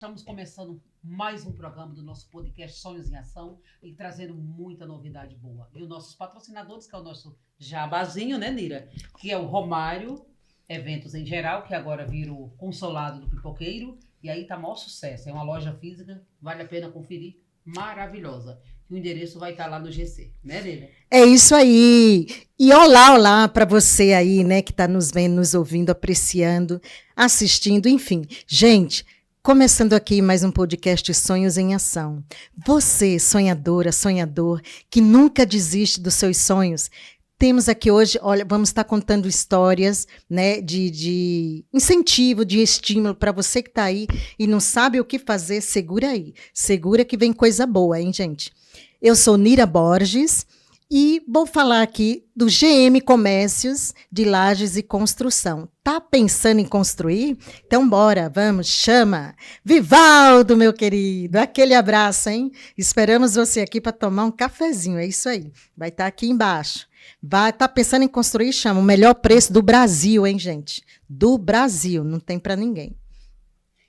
Estamos começando mais um programa do nosso podcast Sonhos em Ação e trazendo muita novidade boa. E os nossos patrocinadores, que é o nosso jabazinho, né, Nira? Que é o Romário Eventos em Geral, que agora vira o Consolado do Pipoqueiro. E aí tá maior sucesso. É uma loja física, vale a pena conferir, maravilhosa. E o endereço vai estar lá no GC, né, Nira? É isso aí. E olá para você aí, né, que está nos vendo, nos ouvindo, apreciando, assistindo, enfim. Gente, começando aqui mais um podcast Sonhos em Ação. Você, sonhadora, sonhador, que nunca desiste dos seus sonhos, temos aqui hoje, olha, vamos estar contando histórias, né, de incentivo, de estímulo para você que está aí e não sabe o que fazer, segura aí. Segura que vem coisa boa, hein, gente? Eu sou Nira Borges e vou falar aqui do GM Comércios de Lajes e Construção. Tá pensando em construir? Então bora, vamos, chama! Vivaldo, meu querido, aquele abraço, hein? Esperamos você aqui para tomar um cafezinho, é isso aí. Vai estar aqui embaixo. Vai, tá pensando em construir? Chama, o melhor preço do Brasil, hein, gente? Do Brasil, não tem para ninguém.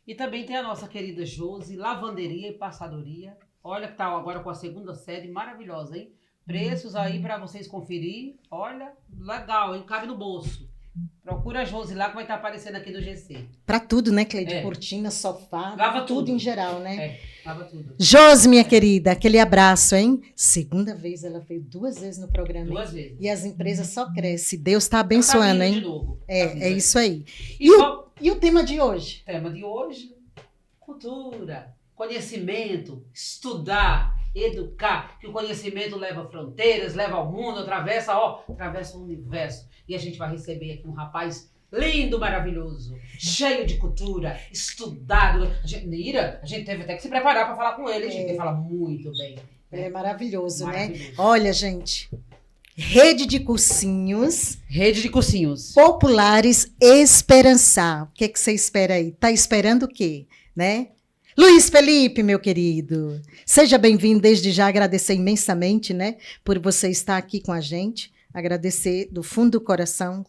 E também tem a nossa querida Josi, Lavanderia e Passadoria. Olha que tá agora com a segunda sede, maravilhosa, hein? Preços aí para vocês conferir. Olha, legal, hein? Cabe no bolso. Procura a Josi lá que vai estar aparecendo aqui no GC. Para tudo, né, Cleide? Cortina, sofá, lava tudo em geral, né? Lava tudo. Josi, minha querida, aquele abraço, hein? Segunda vez, ela veio 2 vezes no programa. 2 vezes. E as empresas só crescem. Deus está abençoando, hein? De novo. É isso aí. E o tema de hoje? O tema de hoje, cultura, conhecimento, estudar, educar, que o conhecimento leva fronteiras, leva ao mundo, atravessa o universo. E a gente vai receber aqui um rapaz lindo, maravilhoso, cheio de cultura, estudado. Nira, a gente teve até que se preparar para falar com ele, a gente tem que falar muito bem. É maravilhoso, né? Olha, gente, Rede de cursinhos populares Esperançar. O que você espera aí? Tá esperando o quê, né? Luiz Felipe, meu querido, seja bem-vindo. Desde já agradecer imensamente, né, por você estar aqui com a gente. Agradecer do fundo do coração,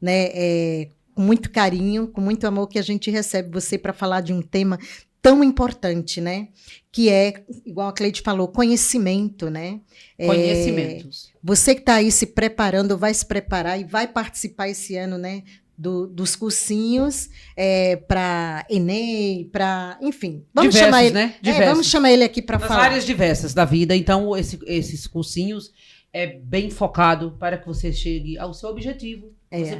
né, com muito carinho, com muito amor que a gente recebe você para falar de um tema tão importante, né, que é, igual a Cleide falou, conhecimento, né? Conhecimentos. Você que está aí se preparando, vai se preparar e vai participar esse ano, né, dos cursinhos para Enem, para, enfim. Vamos diversos, chamar ele, né? Diversos. Vamos chamar ele aqui para falar. Áreas diversas da vida. Então, esses cursinhos é bem focado para que você chegue ao seu objetivo. Você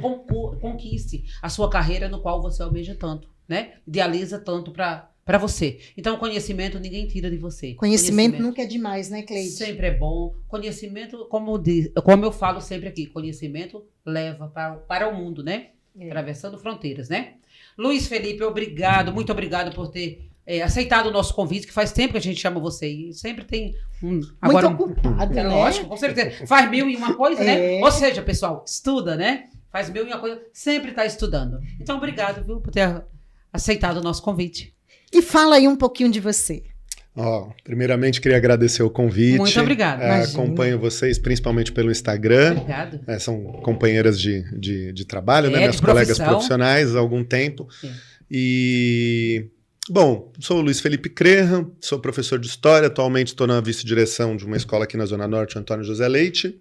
conquiste a sua carreira no qual você almeja tanto, né? Idealiza tanto para você. Então, conhecimento ninguém tira de você. Conhecimento nunca é demais, né, Cleide? Sempre é bom. Conhecimento, como eu falo sempre aqui, conhecimento leva para o mundo, né? Atravessando fronteiras, né? Luiz Felipe, obrigado, muito obrigado por ter aceitado o nosso convite, que faz tempo que a gente chama você. E sempre tem agora muito ocupado, né? Lógico, com certeza. Faz 1001 coisa, né? Ou seja, pessoal, estuda, né? Faz 1001 coisa, sempre está estudando. Então, obrigado, viu, por ter aceitado o nosso convite. E fala aí um pouquinho de você. Primeiramente, queria agradecer o convite. Muito obrigado. Acompanho vocês principalmente pelo Instagram. Obrigado. São companheiras de trabalho, né? Minhas colegas profissionais há algum tempo. Sim. E, bom, sou o Luiz Felipe Crehan, sou professor de História. Atualmente estou na vice-direção de uma escola aqui na Zona Norte, Antônio José Leite.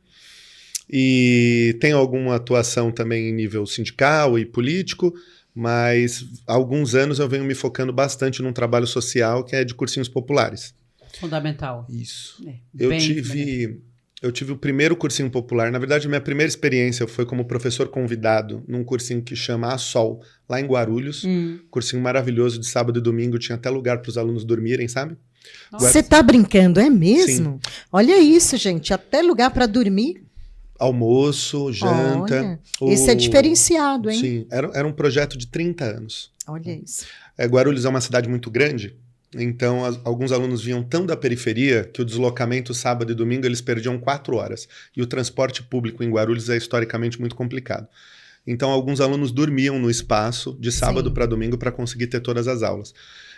E tenho alguma atuação também em nível sindical e político. Mas há alguns anos eu venho me focando bastante num trabalho social que é de cursinhos populares. Fundamental. Isso. Eu tive o primeiro cursinho popular. Na verdade, minha primeira experiência foi como professor convidado num cursinho que chama A Sol, lá em Guarulhos. Cursinho maravilhoso de sábado e domingo. Tinha até lugar para os alunos dormirem, sabe? Você tá brincando, é mesmo? Sim. Olha isso, gente. Até lugar para dormir. Almoço, janta. Olha, esse é diferenciado, hein? Sim, era um projeto de 30 anos. Olha isso. Guarulhos é uma cidade muito grande, então alguns alunos vinham tão da periferia que o deslocamento sábado e domingo eles perdiam 4 horas. E o transporte público em Guarulhos é historicamente muito complicado. Então alguns alunos dormiam no espaço de sábado para domingo para conseguir ter todas as aulas.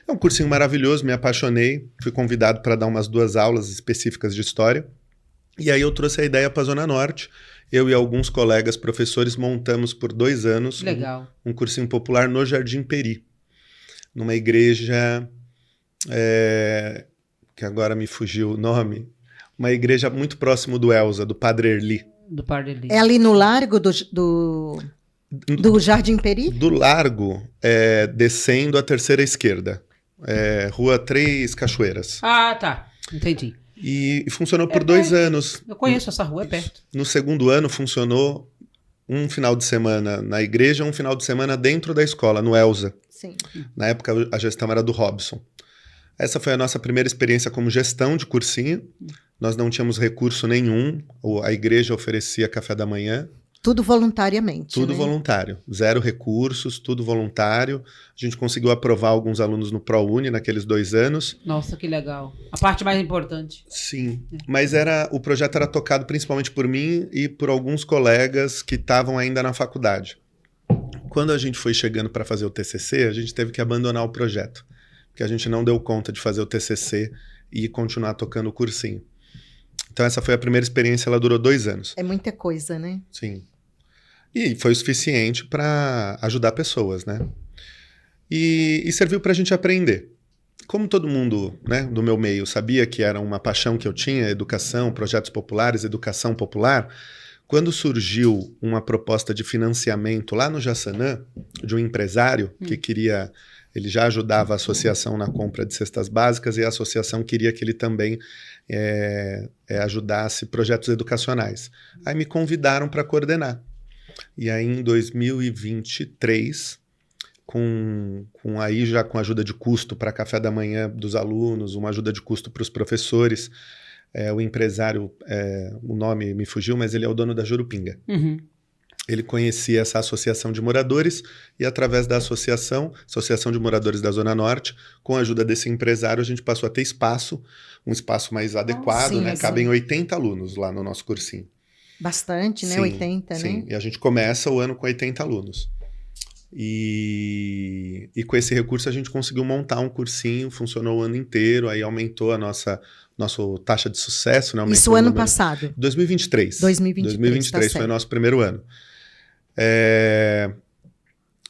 É um cursinho maravilhoso, me apaixonei, fui convidado para dar umas 2 aulas específicas de história. E aí eu trouxe a ideia para a Zona Norte. Eu e alguns colegas professores montamos por 2 anos um cursinho popular no Jardim Peri, numa igreja que agora me fugiu o nome, uma igreja muito próximo do Elza, do Padre Erli. Do Padre Eli. É ali no largo do Jardim Peri? Do largo, descendo a terceira esquerda. Rua Três Cachoeiras. Ah, tá. Entendi. E funcionou por 2 anos. Eu conheço essa rua, é perto. No segundo ano funcionou um final de semana na igreja, um final de semana dentro da escola, no Elza. Sim. Na época a gestão era do Robson. Essa foi a nossa primeira experiência como gestão de cursinho. Nós não tínhamos recurso nenhum, a igreja oferecia café da manhã. Tudo voluntariamente. Tudo né? voluntário, 0 recursos, tudo voluntário. A gente conseguiu aprovar alguns alunos no ProUni naqueles 2 anos. Nossa, que legal. A parte mais importante. Sim, mas o projeto era tocado principalmente por mim e por alguns colegas que estavam ainda na faculdade. Quando a gente foi chegando para fazer o TCC, a gente teve que abandonar o projeto, porque a gente não deu conta de fazer o TCC e continuar tocando o cursinho. Então essa foi a primeira experiência, ela durou 2 anos. É muita coisa, né? Sim. E foi o suficiente para ajudar pessoas, né? E serviu para a gente aprender. Como todo mundo, né, do meu meio sabia que era uma paixão que eu tinha, educação, projetos populares, educação popular, quando surgiu uma proposta de financiamento lá no Jaçanã, de um empresário que queria... Ele já ajudava a associação na compra de cestas básicas e a associação queria que ele também ajudasse projetos educacionais. Aí me convidaram para coordenar. E aí em 2023, aí já com ajuda de custo para café da manhã dos alunos, uma ajuda de custo para os professores, o empresário, o nome me fugiu, mas ele é o dono da Jurupinga. Uhum. Ele conhecia essa associação de moradores e através da Associação de Moradores da Zona Norte, com a ajuda desse empresário, a gente passou a ter um espaço mais adequado, sim, né? sim. Cabem 80 alunos lá no nosso cursinho. Bastante, né? Sim, 80, sim. né? E a gente começa o ano com 80 alunos. E com esse recurso a gente conseguiu montar um cursinho, funcionou o ano inteiro, aí aumentou a nossa taxa de sucesso. Né? Isso ano passado? 2023. 2023 tá foi certo. o nosso primeiro ano.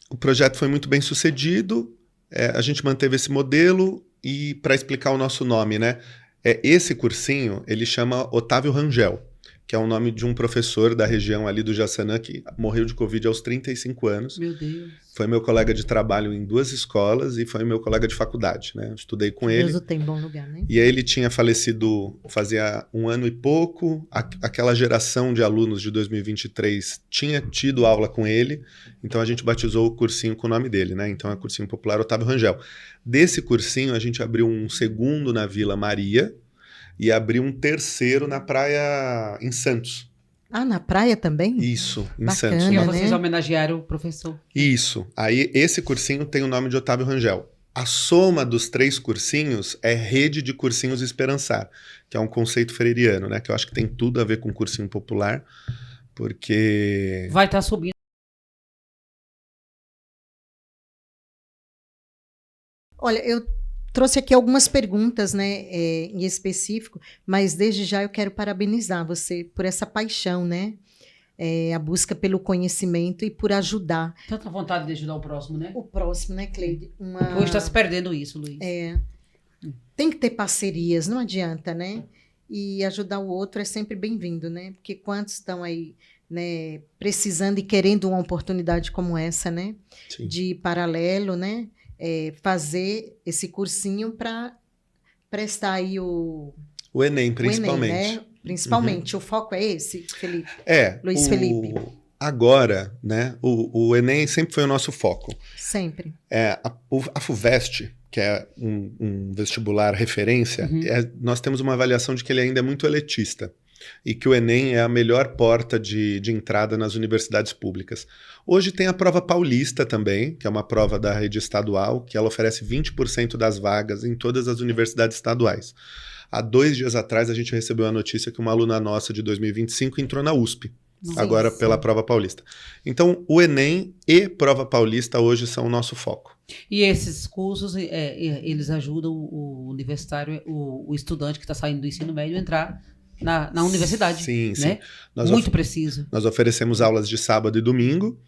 O projeto foi muito bem sucedido, a gente manteve esse modelo e para explicar o nosso nome, né? Esse cursinho, ele chama Otávio Rangel, que é o nome de um professor da região ali do Jaçanã que morreu de Covid aos 35 anos. Meu Deus. Foi meu colega de trabalho em 2 escolas e foi meu colega de faculdade, né? Eu estudei com ele. Deus o tem em bom lugar, né? E aí ele tinha falecido fazia 1 ano e pouco. Aquela geração de alunos de 2023 tinha tido aula com ele. Então a gente batizou o cursinho com o nome dele, né? Então é Cursinho Popular Otávio Rangel. Desse cursinho a gente abriu um segundo na Vila Maria e abriu um terceiro na praia em Santos. Ah, na praia também? Isso, em Bacana, Santos. E né? vocês homenagearam o professor. Isso. Aí esse cursinho tem o nome de Otávio Rangel. A soma dos 3 cursinhos é Rede de Cursinhos Esperançar, que é um conceito freiriano, né? Que eu acho que tem tudo a ver com cursinho popular, porque... Vai estar subindo. Olha, eu trouxe aqui algumas perguntas, né, em específico, mas desde já eu quero parabenizar você por essa paixão, né? A busca pelo conhecimento e por ajudar. Tanta vontade de ajudar o próximo, né? O próximo, né, Cleide? Hoje está se perdendo isso, Luiz. Tem que ter parcerias, não adianta, né? E ajudar o outro é sempre bem-vindo, né? Porque quantos estão aí, né, precisando e querendo uma oportunidade como essa, né? Sim. De paralelo, né? Fazer esse cursinho para prestar aí o Enem, principalmente. O Enem, né? Principalmente. O foco é esse, Felipe? Luiz Felipe. Felipe. Agora, né, o Enem sempre foi o nosso foco. Sempre. A FUVEST, que é um vestibular referência, nós temos uma avaliação de que ele ainda é muito elitista e que o Enem é a melhor porta de entrada nas universidades públicas. Hoje tem a prova paulista também, que é uma prova da rede estadual, que ela oferece 20% das vagas em todas as universidades estaduais. Há 2 dias atrás a gente recebeu a notícia que uma aluna nossa de 2025 entrou na USP, agora pela prova paulista. Então o Enem e prova paulista hoje são o nosso foco. E esses cursos, eles ajudam o universitário, o estudante que está saindo do ensino médio a entrar na universidade. Sim, né? Nós Muito preciso. Nós oferecemos aulas de sábado e domingo,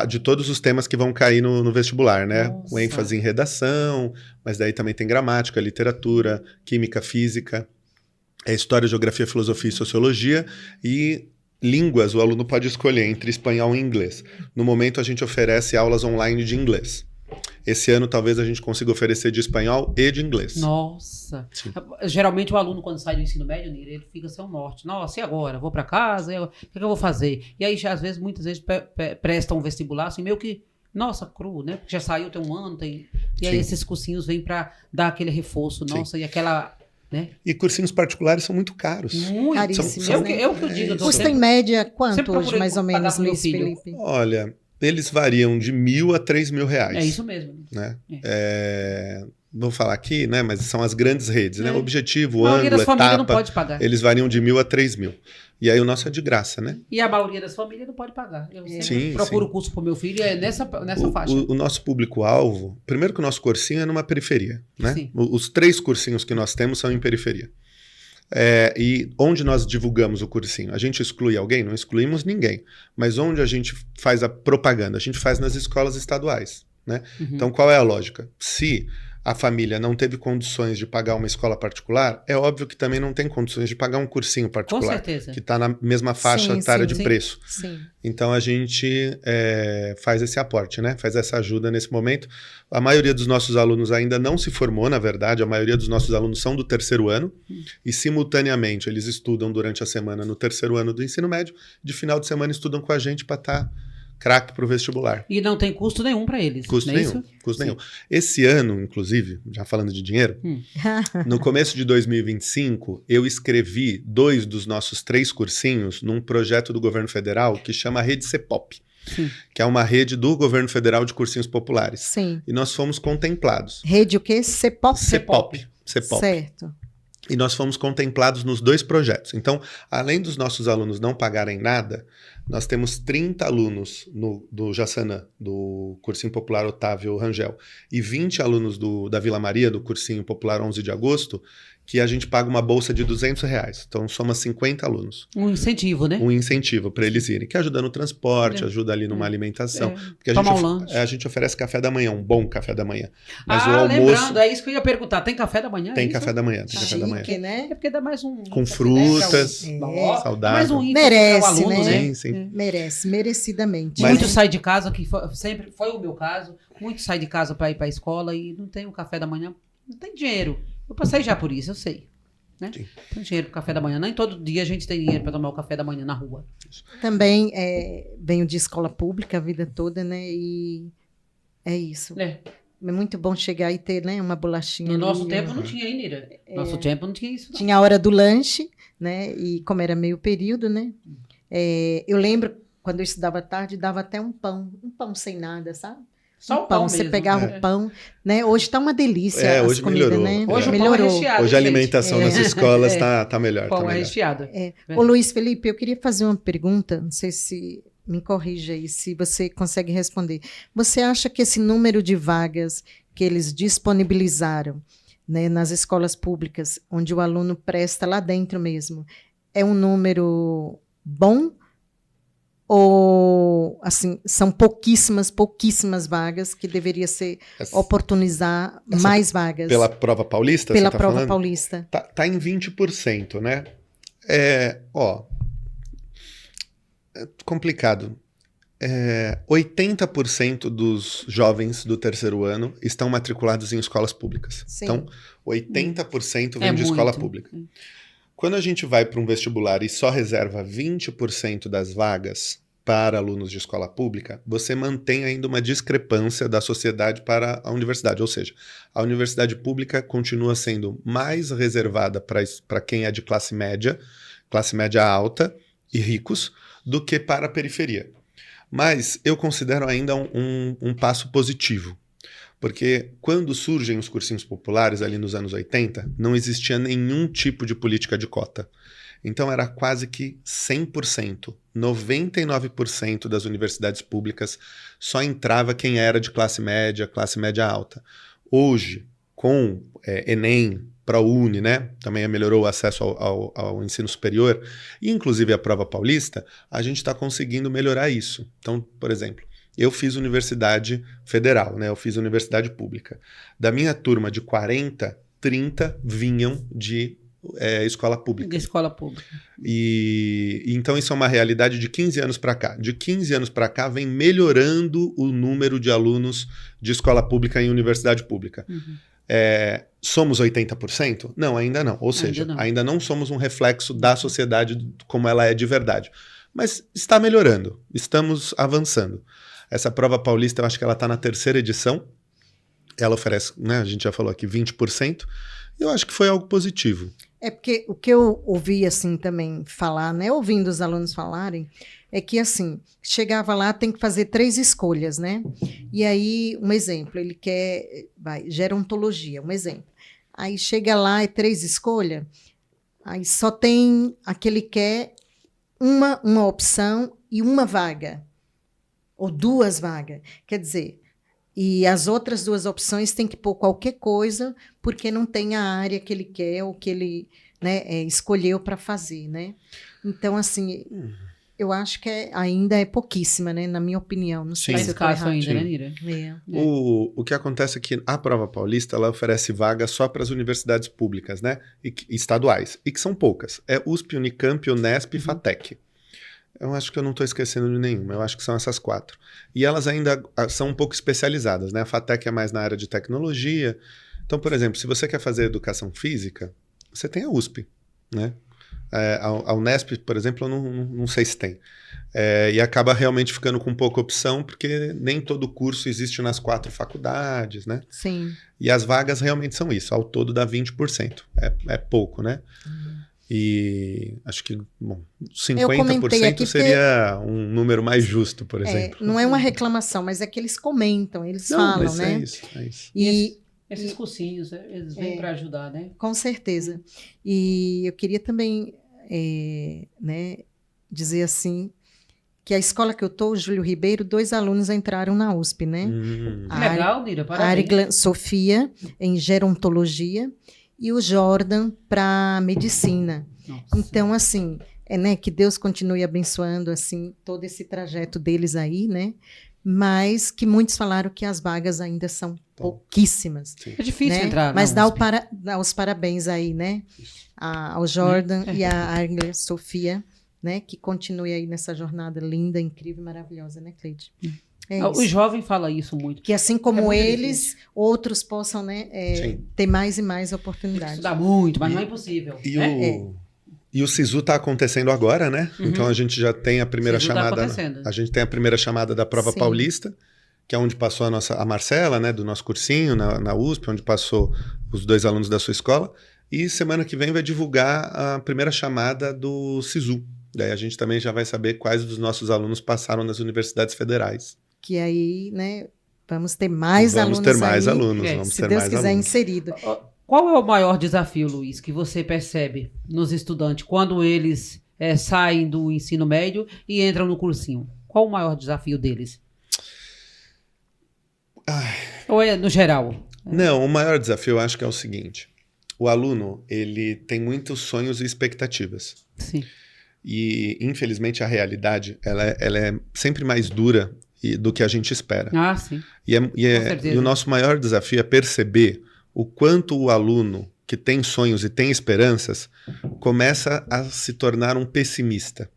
de todos os temas que vão cair no vestibular, né? Nossa. Com ênfase em redação, mas daí também tem gramática, literatura, química, física, história, geografia, filosofia e sociologia, e línguas o aluno pode escolher entre espanhol e inglês. No momento a gente oferece aulas online de inglês. Esse ano talvez a gente consiga oferecer de espanhol e de inglês. Nossa. Sim. Geralmente o aluno, quando sai do ensino médio, Nira, ele fica sem o norte. Nossa, e agora? Vou para casa? O que eu vou fazer? E aí, já, às vezes, muitas vezes, prestam um vestibular, assim, meio que, nossa, cru, né? Já saiu, tem um ano, tem... E aí Sim. esses cursinhos vêm para dar aquele reforço, nossa, Sim. e aquela... Né? E cursinhos particulares são muito caros. Muito. Caríssimos, É o né? que eu digo. Custa em média quanto sempre hoje, procurei mais ou pagar menos, pro meu Luiz filho. Felipe? Olha, eles variam de R$1.000 a R$3.000. É isso mesmo. Né? Vou falar aqui, né? Mas são as grandes redes, né? É. Objetivo, A maioria ângulo, das famílias não etapa, pode pagar. eles variam de R$1.000 a R$3.000. E aí o nosso é de graça, né? E a maioria das famílias não pode pagar. Eu sempre Sim, procuro sim. curso pro meu filho, é nessa faixa. O nosso público-alvo, primeiro que o nosso cursinho é numa periferia, né? Sim. Os 3 cursinhos que nós temos são em periferia. E onde nós divulgamos o cursinho? A gente exclui alguém? Não excluímos ninguém. Mas onde a gente faz a propaganda? A gente faz nas escolas estaduais, né? Uhum. Então, qual é a lógica? Se a família não teve condições de pagar uma escola particular, é óbvio que também não tem condições de pagar um cursinho Com particular, certeza. que está na mesma faixa Sim, etária sim, de sim. preço. Sim. Então, a gente faz esse aporte, né? Faz essa ajuda nesse momento. A maioria dos nossos alunos ainda não se formou, na verdade. A maioria dos nossos alunos são do 3º ano e, simultaneamente, eles estudam durante a semana no 3º ano do ensino médio. De final de semana, estudam com a gente para estar craque para o vestibular. E não tem custo nenhum para eles. Custo não é nenhum, isso? custo Sim. nenhum. Esse ano, inclusive, já falando de dinheiro, no começo de 2025, eu escrevi 2 dos nossos 3 cursinhos num projeto do governo federal que chama Rede CEPOP, Sim. que é uma rede do governo federal de cursinhos populares. Sim. E nós fomos contemplados. Rede o quê? CEPOP? CEPOP. Certo. E nós fomos contemplados nos 2 projetos. Então, além dos nossos alunos não pagarem nada, nós temos 30 alunos do Jaçanã, do Cursinho Popular Otávio Rangel, e 20 alunos da Vila Maria, do Cursinho Popular 11 de Agosto, que a gente paga uma bolsa de R$200. Então, soma 50 alunos. Um incentivo, né? Um incentivo para eles irem, que ajuda no transporte, ajuda ali numa alimentação. Porque Tomar um lanche. a gente oferece café da manhã, um bom café da manhã. Mas o lembrando, almoço é isso que eu ia perguntar. Tem café da manhã? tem é café isso? da manhã. Tem café da manhã. Chique, né? É porque dá mais um... Com índice, frutas, né? saudável. Mais um índice Merece, para o aluno, né? Sim, sim. Merece, merecidamente. Mas- Muito sai de casa, que sempre foi o meu caso, muito sai de casa para ir para a escola e não tem o café da manhã, não tem dinheiro. Eu passei já por isso, eu sei. Né? Sim. Tem dinheiro para café da manhã. Nem todo dia a gente tem dinheiro para tomar o café da manhã na rua. Também venho de escola pública a vida toda, né? E é isso. É. É muito bom chegar e ter, né, uma bolachinha. No ali. nosso tempo não tinha, hein, Nira? Nosso tempo não tinha isso. Não. Tinha a hora do lanche, né? E como era meio período, né? Eu lembro, quando eu estudava à tarde, dava até um pão sem nada, sabe? Só o pão Você mesmo. pegava É. o pão, né? Hoje tá uma delícia Hoje as comidas, melhorou. né? Hoje o pão é melhorou. recheado. Hoje a gente. alimentação nas escolas tá melhor. O pão tá é melhor. recheado. Ô, Luiz Felipe, eu queria fazer uma pergunta, não sei se me corrija aí, se você consegue responder. Você acha que esse número de vagas que eles disponibilizaram, né, nas escolas públicas, onde o aluno presta lá dentro mesmo, é um número bom? Ou, assim, são pouquíssimas vagas que deveria ser oportunizar mais vagas? Pela prova paulista, Pela você tá prova falando? paulista. Tá em 20%, né? É complicado. 80% dos jovens do 3º ano estão matriculados em escolas públicas. Sim. Então, 80% vem de muito. escola pública. Quando a gente vai para um vestibular e só reserva 20% das vagas para alunos de escola pública, você mantém ainda uma discrepância da sociedade para a universidade. Ou seja, a universidade pública continua sendo mais reservada para quem é de classe média alta e ricos, do que para a periferia. Mas eu considero ainda um passo positivo. Porque quando surgem os cursinhos populares, ali nos anos 80, não existia nenhum tipo de política de cota. Então era quase que 100%, 99% das universidades públicas só entrava quem era de classe média alta. Hoje, com Enem, ProUni, né? Também melhorou o acesso ao ensino superior, e inclusive a prova paulista, a gente está conseguindo melhorar isso. Então, por exemplo, eu fiz universidade federal, né? Eu fiz universidade pública. Da minha turma de 40, 30 vinham de escola pública. De escola pública. E então isso é uma realidade de 15 anos para cá. De 15 anos para cá vem melhorando o número de alunos de escola pública em universidade pública. Uhum. Somos 80%? Não, ainda não. Ou seja, ainda não somos um reflexo da sociedade como ela é de verdade. Mas está melhorando, estamos avançando. Essa prova paulista, eu acho que ela está na 3ª edição. Ela oferece, né, a gente já falou aqui, 20%. Eu acho que foi algo positivo. Porque o que eu ouvi assim também falar, né, ouvindo os alunos falarem, é que assim, chegava lá, tem que fazer 3 escolhas, né? E aí, um exemplo, ele quer, gerontologia, um exemplo. Aí chega lá, 3 escolhas, aí só tem aquele que quer uma opção e uma vaga, ou 2 vagas. Quer dizer, e as outras 2 opções tem que pôr qualquer coisa, porque não tem a área que ele quer ou que ele, né, escolheu para fazer, né? Então, assim, eu acho que ainda é pouquíssima, né? Na minha opinião. Não sei se eu estou errado. Ainda, né, Nira? O que acontece é que a prova paulista ela oferece vaga só para as universidades públicas, né? Estaduais, e que são poucas. É USP, Unicamp, Unesp e FATEC. Eu acho que eu não estou esquecendo de nenhuma, eu acho que são essas 4. E elas ainda são um pouco especializadas, né? A FATEC é mais na área de tecnologia. Então, por exemplo, se você quer fazer educação física, você tem a USP, né? A Unesp, por exemplo, eu não sei se tem. E acaba realmente ficando com pouca opção, porque nem todo curso existe nas 4 faculdades, né? Sim. E as vagas realmente são isso, ao todo dá 20%. É pouco, né? E acho que 50% seria um número mais justo, por exemplo. Não é uma reclamação, mas é que eles comentam, eles falam, né? É isso. E esses cursinhos, eles vêm para ajudar, né? Com certeza. E eu queria também né, dizer assim, que a escola que eu estou, Júlio Ribeiro, 2 alunos entraram na USP, né? Legal, Nira, parabéns. A Ariglan Sofia, em gerontologia, e o Jordan para medicina. Nossa. Então, assim, né, que Deus continue abençoando assim todo esse trajeto deles aí, né? Mas que muitos falaram que as vagas ainda são pouquíssimas. Sim. É difícil né? entrar. Mas dá os parabéns aí, né? Ao Jordan e à Ariglan Sofia, né? Que continue aí nessa jornada linda, incrível, maravilhosa, né, Cleide? O jovem fala isso muito. Que assim como eles, outros possam, né, ter mais e mais oportunidades. Estudar muito, mas não é impossível. E o SISU está acontecendo agora, né? Então a gente já tem a primeira chamada. A gente tem a primeira chamada da prova paulista, que é onde passou a Marcela, né, do nosso cursinho na USP, onde passou os 2 alunos da sua escola. E semana que vem vai divulgar a primeira chamada do SISU. Daí a gente também já vai saber quais dos nossos alunos passaram nas universidades federais. Que aí, né, vamos ter mais alunos. Vamos ter mais aí, alunos. Se Deus quiser, inserido. Qual é o maior desafio, Luiz, que você percebe nos estudantes quando eles saem do ensino médio e entram no cursinho? Qual o maior desafio deles? Ou é no geral? Não, o maior desafio eu acho que é o seguinte. O aluno, ele tem muitos sonhos e expectativas. Sim. E, infelizmente, a realidade, ela é sempre mais dura do que a gente espera. Ah, sim. E o nosso maior desafio é perceber o quanto o aluno que tem sonhos e tem esperanças começa a se tornar um pessimista.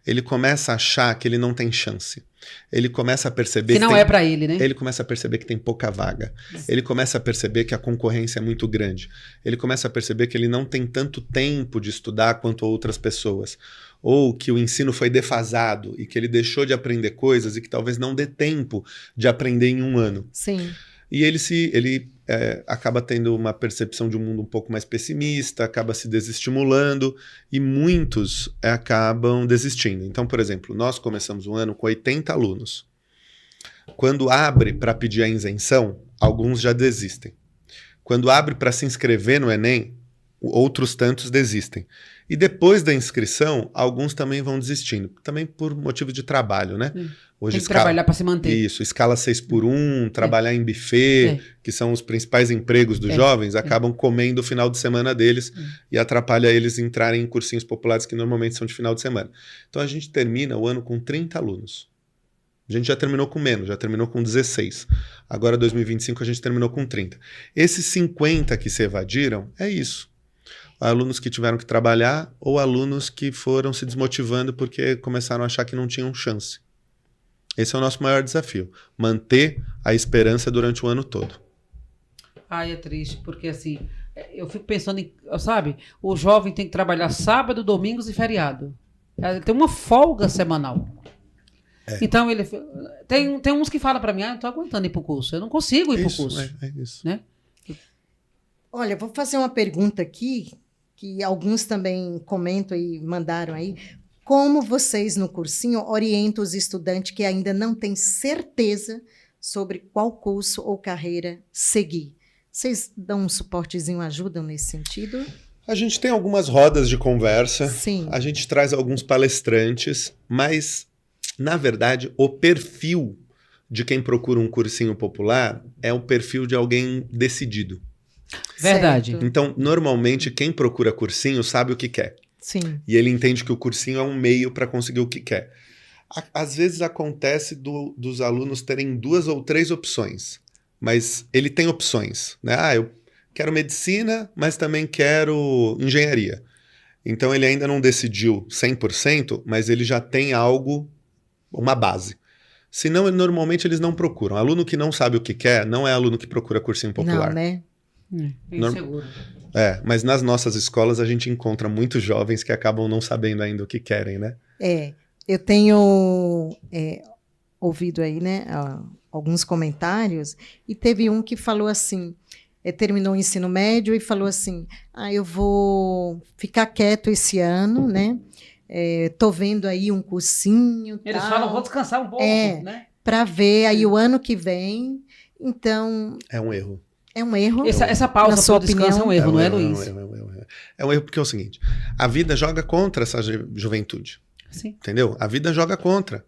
Ele começa a achar que ele não tem chance. Ele começa a perceber que não é para ele, né? Ele começa a perceber que tem pouca vaga. Ele começa a perceber que a concorrência é muito grande. Ele começa a perceber que ele não tem tanto tempo de estudar quanto outras pessoas. Ou que o ensino foi defasado e que ele deixou de aprender coisas e que talvez não dê tempo de aprender em 1 ano. Sim. E ele acaba tendo uma percepção de um mundo um pouco mais pessimista, acaba se desestimulando e muitos acabam desistindo. Então, por exemplo, nós começamos o ano com 80 alunos. Quando abre para pedir a isenção, alguns já desistem. Quando abre para se inscrever no Enem, outros tantos desistem. E depois da inscrição, alguns também vão desistindo, também por motivo de trabalho, né? Hoje Tem que trabalhar para se manter. Isso, escala 6x1, trabalhar em buffet, que são os principais empregos dos jovens, acabam comendo o final de semana deles e atrapalha eles entrarem em cursinhos populares que normalmente são de final de semana. Então a gente termina o ano com 30 alunos. A gente já terminou com menos, já terminou com 16. Agora, 2025, a gente terminou com 30. Esses 50 que se evadiram, é isso. Alunos que tiveram que trabalhar ou alunos que foram se desmotivando porque começaram a achar que não tinham chance. Esse é o nosso maior desafio, manter a esperança durante o ano todo. Ai, é triste, porque assim, eu fico pensando em, sabe, o jovem tem que trabalhar sábado, domingos e feriado. Ele tem uma folga semanal. Então, ele tem uns que falam para mim, eu não tô aguentando ir pro curso, eu não consigo ir pro curso. É isso. Né? Olha, vou fazer uma pergunta aqui, que alguns também comentam e mandaram aí. Como vocês no cursinho orientam os estudantes que ainda não têm certeza sobre qual curso ou carreira seguir? Vocês dão um suportezinho, ajudam nesse sentido? A gente tem algumas rodas de conversa, Sim. A gente traz alguns palestrantes, mas, na verdade, o perfil de quem procura um cursinho popular é o perfil de alguém decidido. Verdade. Certo. Então, normalmente, quem procura cursinho sabe o que quer. Sim. E ele entende que o cursinho é um meio para conseguir o que quer. Às vezes acontece dos alunos terem 2 ou 3 opções, mas ele tem opções, né? Eu quero medicina, mas também quero engenharia. Então ele ainda não decidiu 100%, mas ele já tem algo, uma base. Senão, normalmente eles não procuram. Aluno que não sabe o que quer, não é aluno que procura cursinho popular. Não, né? Inseguro. Mas nas nossas escolas a gente encontra muitos jovens que acabam não sabendo ainda o que querem, né? Eu tenho ouvido aí, né, alguns comentários, e teve um que falou assim, terminou o ensino médio e falou assim, eu vou ficar quieto esse ano, né? Tô vendo aí um cursinho. Eles tal, falam, vou descansar um pouco, né? para ver aí o ano que vem. Então, É um erro. é um erro. Essa pausa na sua para o descanso é um erro, não é, Luiz? É um erro porque é o seguinte, a vida joga contra essa juventude. Sim. Entendeu? A vida joga contra.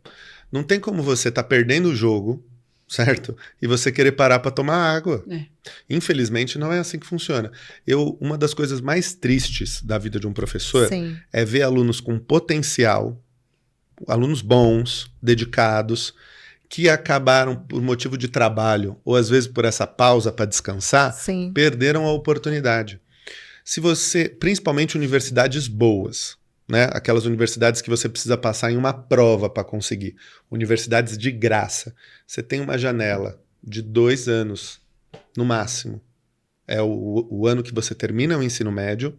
Não tem como você estar perdendo o jogo, certo? E você querer parar para tomar água. Infelizmente, não é assim que funciona. Uma das coisas mais tristes da vida de um professor Sim. é ver alunos com potencial, alunos bons, dedicados, que acabaram por motivo de trabalho, ou às vezes por essa pausa para descansar, Sim. perderam a oportunidade. Se você, principalmente universidades boas, né? Aquelas universidades que você precisa passar em uma prova para conseguir, universidades de graça, você tem uma janela de 2 anos, no máximo. É o ano que você termina o ensino médio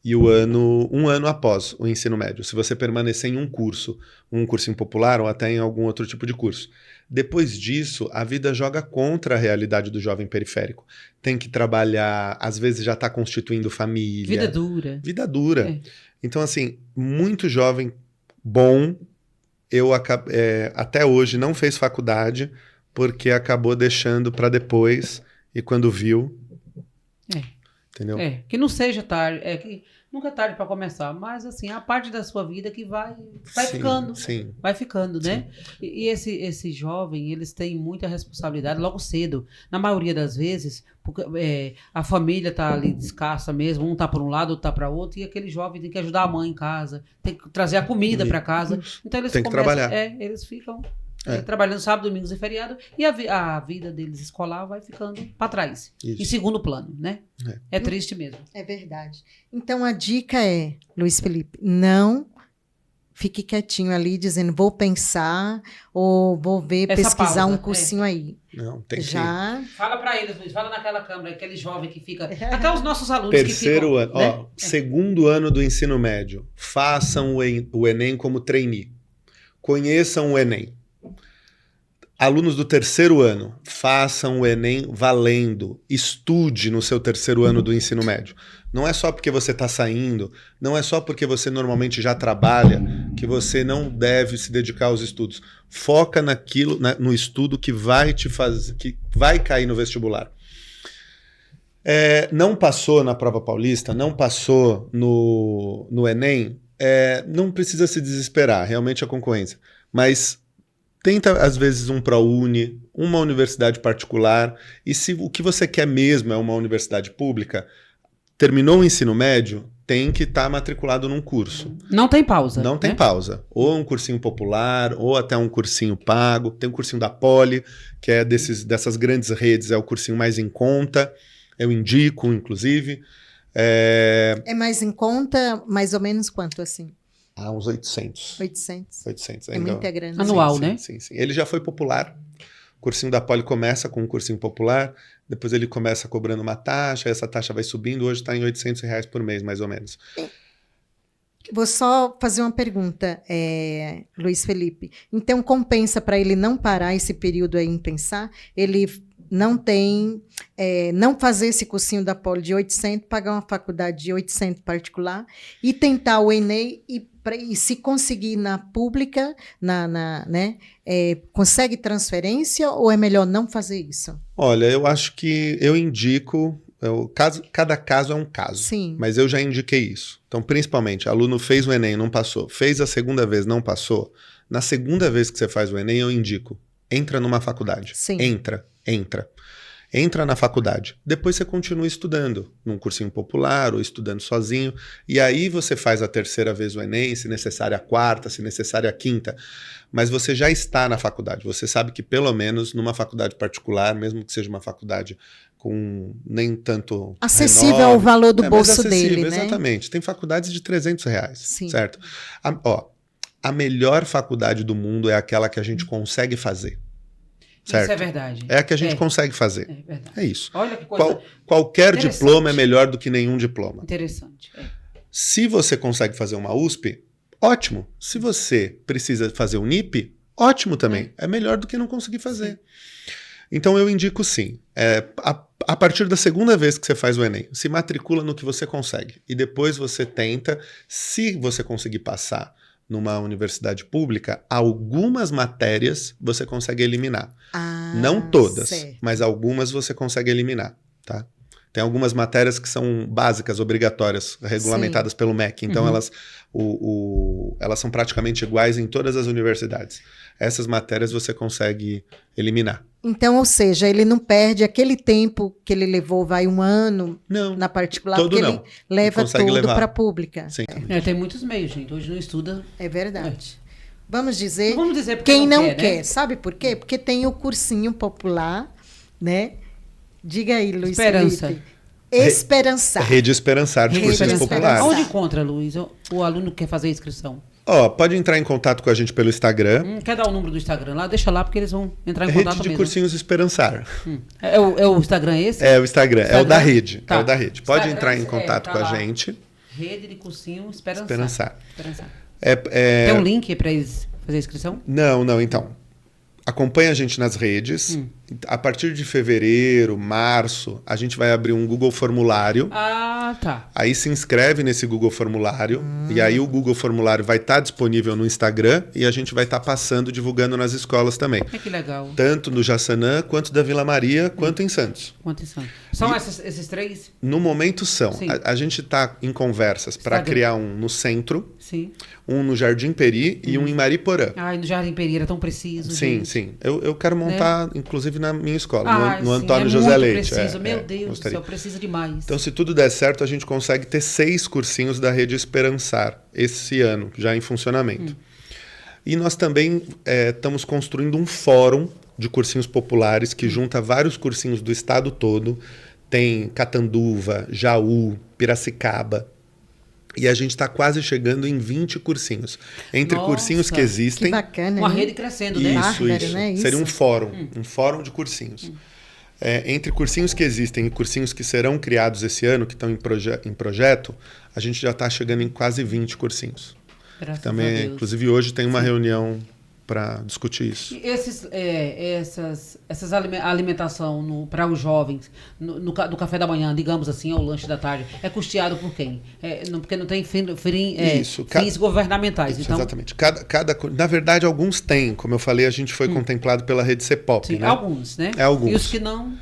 e um ano após o ensino médio, se você permanecer em um cursinho popular ou até em algum outro tipo de curso. Depois disso, a vida joga contra a realidade do jovem periférico. Tem que trabalhar, às vezes já está constituindo família. Vida dura. Vida dura. Então, assim, muito jovem bom, até hoje não fez faculdade porque acabou deixando para depois e quando viu... Entendeu? Que não seja tarde, que nunca é tarde para começar, mas assim, a parte da sua vida que vai ficando. Sim. Vai ficando, né? E esse jovem, eles têm muita responsabilidade logo cedo. Na maioria das vezes, porque a família tá ali escassa mesmo, um tá para um lado, outro tá para outro, e aquele jovem tem que ajudar a mãe em casa, tem que trazer a comida para casa. Então eles tem que trabalhar. Eles ficam trabalhando sábado, domingos e feriado, e a vida deles escolar vai ficando para trás, em segundo plano, né? É triste mesmo. É verdade. Então a dica é, Luiz Felipe, não fique quietinho ali dizendo vou pensar ou vou ver, Essa pesquisar pausa, um cursinho aí. Não, tem Já. Fala para eles, Luiz, fala naquela câmera, aquele jovem que fica, até os nossos alunos Terceiro que ano, ficam, né? Segundo ano do ensino médio, façam o Enem como trainee. Conheçam o Enem. Alunos do 3º ano, façam o Enem valendo, estude no seu 3º ano do ensino médio. Não é só porque você está saindo, não é só porque você normalmente já trabalha, que você não deve se dedicar aos estudos. Foca naquilo, no estudo que vai te fazer, que vai cair no vestibular. Não passou na prova paulista, não passou no Enem, não precisa se desesperar, realmente a concorrência. Mas tenta, às vezes, um ProUni, uma universidade particular, e se o que você quer mesmo é uma universidade pública, terminou o ensino médio, tem que estar matriculado num curso. Não tem pausa. Não tem pausa. Ou um cursinho popular, ou até um cursinho pago. Tem um cursinho da Poli, que é dessas grandes redes, é o cursinho mais em conta. Eu indico, inclusive. É mais em conta, mais ou menos quanto assim? Uns 800. 800. É ainda. muita grana. Anual, Sim, né? Sim. Ele já foi popular. O cursinho da Poli começa com um cursinho popular, depois ele começa cobrando uma taxa, essa taxa vai subindo, hoje está em R$800 por mês, mais ou menos. Vou só fazer uma pergunta, Luiz Felipe. Então, compensa para ele não parar esse período aí em pensar? Ele não fazer esse cursinho da Poli de 800, pagar uma faculdade de 800 particular e tentar o Enem e se conseguir na pública, né, consegue transferência ou é melhor não fazer isso? Olha, eu acho que eu indico, cada caso é um caso, Sim. Mas eu já indiquei isso. Então, principalmente, aluno fez o Enem, não passou, fez a segunda vez, não passou, na segunda vez que você faz o Enem, eu indico, entra numa faculdade. Sim. Entra na faculdade. Depois você continua estudando, num cursinho popular ou estudando sozinho. E aí você faz a terceira vez o Enem, se necessária a quarta, se necessária a quinta. Mas você já está na faculdade. Você sabe que pelo menos numa faculdade particular, mesmo que seja uma faculdade com nem tanto acessível renome, ao valor do mas bolso acessível, dele, né? Exatamente. Tem faculdades de R$300, Sim. certo? A melhor faculdade do mundo é aquela que a gente consegue fazer. Certo? Isso é verdade. É a que a gente consegue fazer. É verdade. É isso. Olha que coisa Qualquer diploma é melhor do que nenhum diploma. interessante. Se você consegue fazer uma USP, ótimo. Se você precisa fazer um NIP, ótimo também. É melhor do que não conseguir fazer. Sim. Então eu indico sim. A partir da segunda vez que você faz o Enem, se matricula no que você consegue. E depois você tenta, se você conseguir passar numa universidade pública, algumas matérias você consegue eliminar. Não todas, certo. mas algumas você consegue eliminar, tá? Tem algumas matérias que são básicas, obrigatórias, regulamentadas pelo MEC. Então, elas são praticamente iguais em todas as universidades. Essas matérias você consegue eliminar. Então, ou seja, ele não perde aquele tempo que ele levou, vai um ano na particular, todo porque não. ele leva todo para a pública. Sim. Tem muitos meios, gente. Hoje não estuda. É verdade. Vamos dizer, porque quem não quer. né? Sabe por quê? Porque tem o cursinho popular, né? Diga aí, Luiz Esperança. Felipe. Esperançar. Rede Esperançar de cursinhos Esperançar. populares. Onde encontra, Luiz? O aluno que quer fazer a inscrição. Pode entrar em contato com a gente pelo Instagram. Quer dar o número do Instagram lá? Deixa lá, porque eles vão entrar em Rede contato de mesmo. Cursinhos Esperançar. É o Instagram esse? É o Instagram. É o da rede. Tá. É o da rede. Pode Instagram, entrar em contato tá com a lá. gente. Rede de Cursinho Esperançar. Esperançar. Tem um link para eles fazer a inscrição? Não, então. Acompanha a gente nas redes. A partir de fevereiro, março, a gente vai abrir um Google Formulário. Ah, tá. Aí se inscreve nesse Google Formulário. E aí o Google Formulário vai estar disponível no Instagram e a gente vai estar passando, divulgando nas escolas também. Que legal. Tanto no Jaçanã, quanto da Vila Maria, quanto em Santos. Quanto são? São esses três? No momento são. Sim. A gente está em conversas para Instagram. criar um no centro, Sim. um no Jardim Peri e um em Mariporã. Ai, no Jardim Pereira, tão preciso. Sim, gente. sim. Eu quero montar, inclusive, na minha escola, no sim, Antônio é José muito Leite. Preciso. Meu Deus do gostaria. céu, precisa demais. Então, se tudo der certo, a gente consegue ter 6 cursinhos da Rede Esperançar esse ano, já em funcionamento. E nós também estamos construindo um fórum de cursinhos populares que junta vários cursinhos do estado todo. Tem Catanduva, Jaú, Piracicaba. E a gente está quase chegando em 20 cursinhos. Entre cursinhos que Que existem... bacana. Uma né? rede crescendo, né? Isso. Né? Seria um fórum de cursinhos. Entre cursinhos que existem e cursinhos que serão criados esse ano, que estão em projeto, a gente já está chegando em quase 20 cursinhos. Graças a Também, Deus. inclusive, hoje tem uma reunião para discutir isso. E essas alimentação para os jovens, do café da manhã, digamos assim, ao lanche da tarde, é custeado por quem? Porque não tem fins governamentais. Isso, Então, exatamente. Na verdade, alguns têm. Como eu falei, a gente foi contemplado pela rede CEPOP. sim, né? alguns, né? Alguns. E os que não...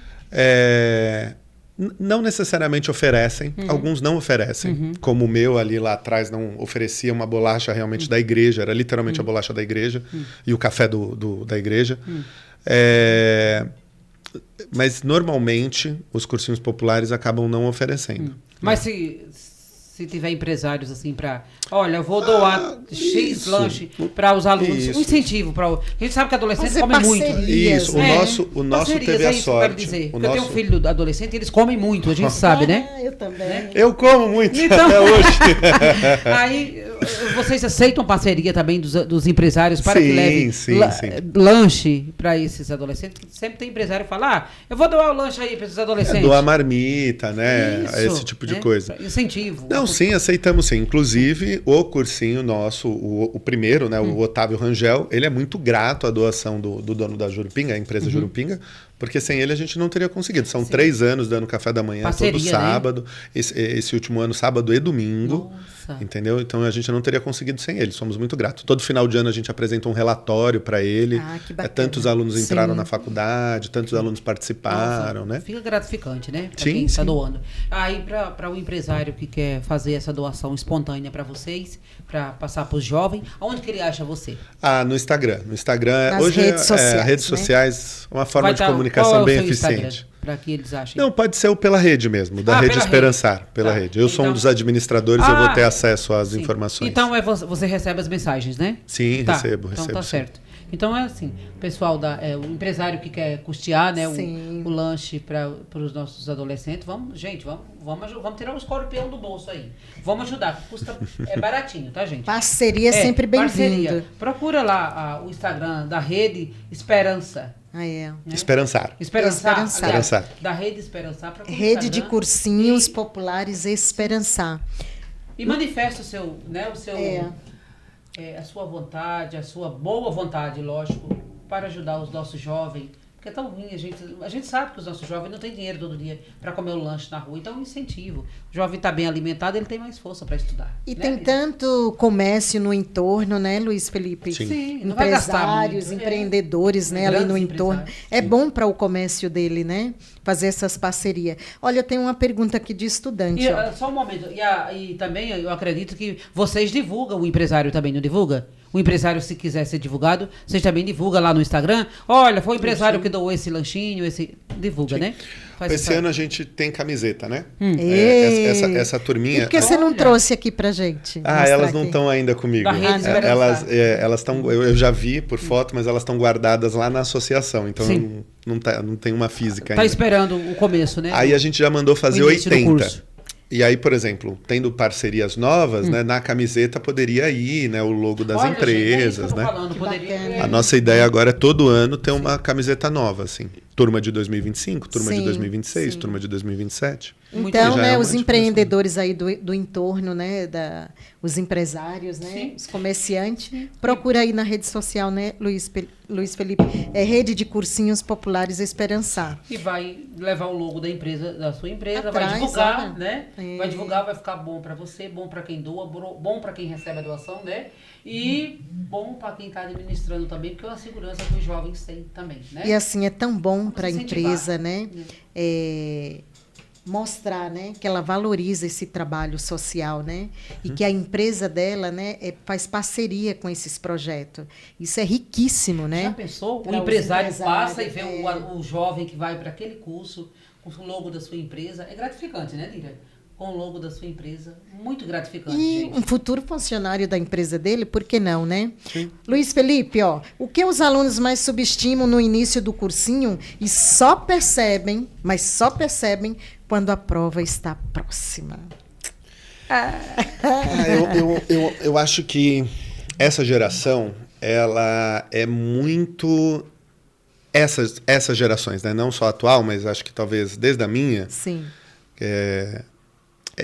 Não necessariamente oferecem, alguns não oferecem, como o meu ali lá atrás não oferecia uma bolacha realmente da igreja, era literalmente a bolacha da igreja e o café da igreja. Mas normalmente os cursinhos populares acabam não oferecendo. Mas se tiver empresários assim para, olha, eu vou doar X lanche para os alunos, um incentivo para a gente sabe que adolescente Fazer come muito. parcerias, Isso, né? o nosso teve a isso que eu quero sorte. dizer. O Porque eu tenho um nosso... filho do adolescente e eles comem muito, a gente sabe, né? Eu também. Eu como muito Então- até hoje. Aí vocês aceitam parceria também dos empresários para que Sim, levem sim. lanche para esses adolescentes? Que sempre tem empresário que fala, eu vou doar o lanche aí para esses adolescentes. Doar marmita, né? Isso, Esse tipo de né? coisa. Incentivo. Não, sim, aceitamos sim. Inclusive, o cursinho nosso, o primeiro, né, o Otávio Rangel, ele é muito grato à doação do dono da Jurupinga, a empresa Jurupinga, porque sem ele a gente não teria conseguido. São 3 anos dando café da manhã Parceria, todo sábado. Né? Esse último ano, sábado e domingo. Nossa. Entendeu? Então a gente não teria conseguido sem ele. Somos muito gratos. Todo final de ano a gente apresenta um relatório para ele. Ah, que bacana. Tantos alunos entraram Sim. na faculdade, tantos alunos participaram, Nossa, né? fica gratificante, né? Para Sim, quem está sim. doando. Aí, para o empresário que quer fazer essa doação espontânea para vocês, para passar para os jovens, aonde que ele acha você? No Instagram. No Instagram, Nas hoje redes sociais, redes né? sociais, uma forma de Qual comunicação é o bem seu eficiente. Instagram, para que eles achem. Não, pode ser o pela rede mesmo, da Ah, rede pela Esperançar, pela Tá. rede. Eu sou um Então- dos administradores, eu vou ter acesso às sim. informações. Então você recebe as mensagens, né? Sim, Tá. recebo. Então tá sim. certo. Então é assim, pessoal, o empresário que quer custear, né, Sim. o lanche para os nossos adolescentes, vamos tirar um escorpião do bolso aí. Vamos ajudar, é baratinho, tá, gente? Parceria é sempre parceria. bem-vindo. Procura lá o Instagram da Rede Esperança. Ah, é. Né? Esperançar. Esperançar. Esperançar. Aliás, Esperançar. da Rede Esperançar. Procura o Rede de Instagram cursinhos e- populares Esperançar. E manifesta o seu, né, É. a sua vontade, a sua boa vontade, lógico, para ajudar os nossos jovens. Porque é tão ruim, a gente sabe que os nossos jovens não têm dinheiro todo dia para comer o lanche na rua. Então é um incentivo. O jovem está bem alimentado, ele tem mais força para estudar. E né, tem Lisa? tanto comércio no entorno, né, Luiz Felipe? Sim. Sim, não vai gastar Empresários, muito. empreendedores, né, ali Grandes no entorno. empresários, É sim. bom para o comércio dele, né? Fazer essas parcerias. Olha, eu tenho uma pergunta aqui de estudante. E, ó. só um momento. E também eu acredito que vocês divulgam, o empresário também não divulga? O empresário, se quiser ser divulgado, vocês também divulgam lá no Instagram. Olha, foi o empresário que doou esse lanchinho, divulga, né? Faz Esse essa- ano a gente tem camiseta, né? Ei. Essa E turminha. por que você não Olha. trouxe aqui pra gente? Mostrar Elas não aqui? estão ainda comigo. Da Rede Esperançar. Elas estão. Eu já vi por foto, mas elas estão guardadas lá na associação. Então Sim. não tem uma física Tá ainda. esperando o começo, né? Aí a gente já mandou fazer O início do 80. curso. E aí, por exemplo, tendo parcerias novas, né, na camiseta poderia ir, né, o logo das Olha, gente, é isso que eu empresas, tô né? falando, Que poderia- bacana. A nossa ideia agora é todo ano ter uma camiseta nova, assim. Turma de 2025, turma de Sim, 2026, sim. turma de 2027. Muito Então, já né, é uma os disposição. empreendedores aí do entorno, né, os empresários, né, Sim. os comerciantes, procura aí na rede social, né, Luiz Felipe, é Rede de Cursinhos Populares Esperançar. E vai levar o logo da sua empresa, Atrás, vai divulgar, olha. né? É. Vai divulgar, vai ficar bom para você, bom para quem doa, bom para quem recebe a doação, né? E bom para quem está administrando também, porque é uma segurança que os jovens têm também, né? E assim, é tão bom para a incentivar. empresa, né, mostrar, né, que ela valoriza esse trabalho social, né, e que a empresa dela, né, faz parceria com esses projetos. Isso é riquíssimo, Já né? pensou? O Para os empresário empresários, passa e vê o jovem que vai para aquele curso com o logo da sua empresa. É gratificante, né, Lira? Com o logo da sua empresa. Muito gratificante, E gente. um futuro funcionário da empresa dele, por que não, né? Luiz Felipe, ó, o que os alunos mais subestimam no início do cursinho e só percebem, mas só percebem quando a prova está próxima. Eu acho que essa geração, ela é muito... Essas gerações, né? Não só a atual, mas acho que talvez desde a minha, Sim.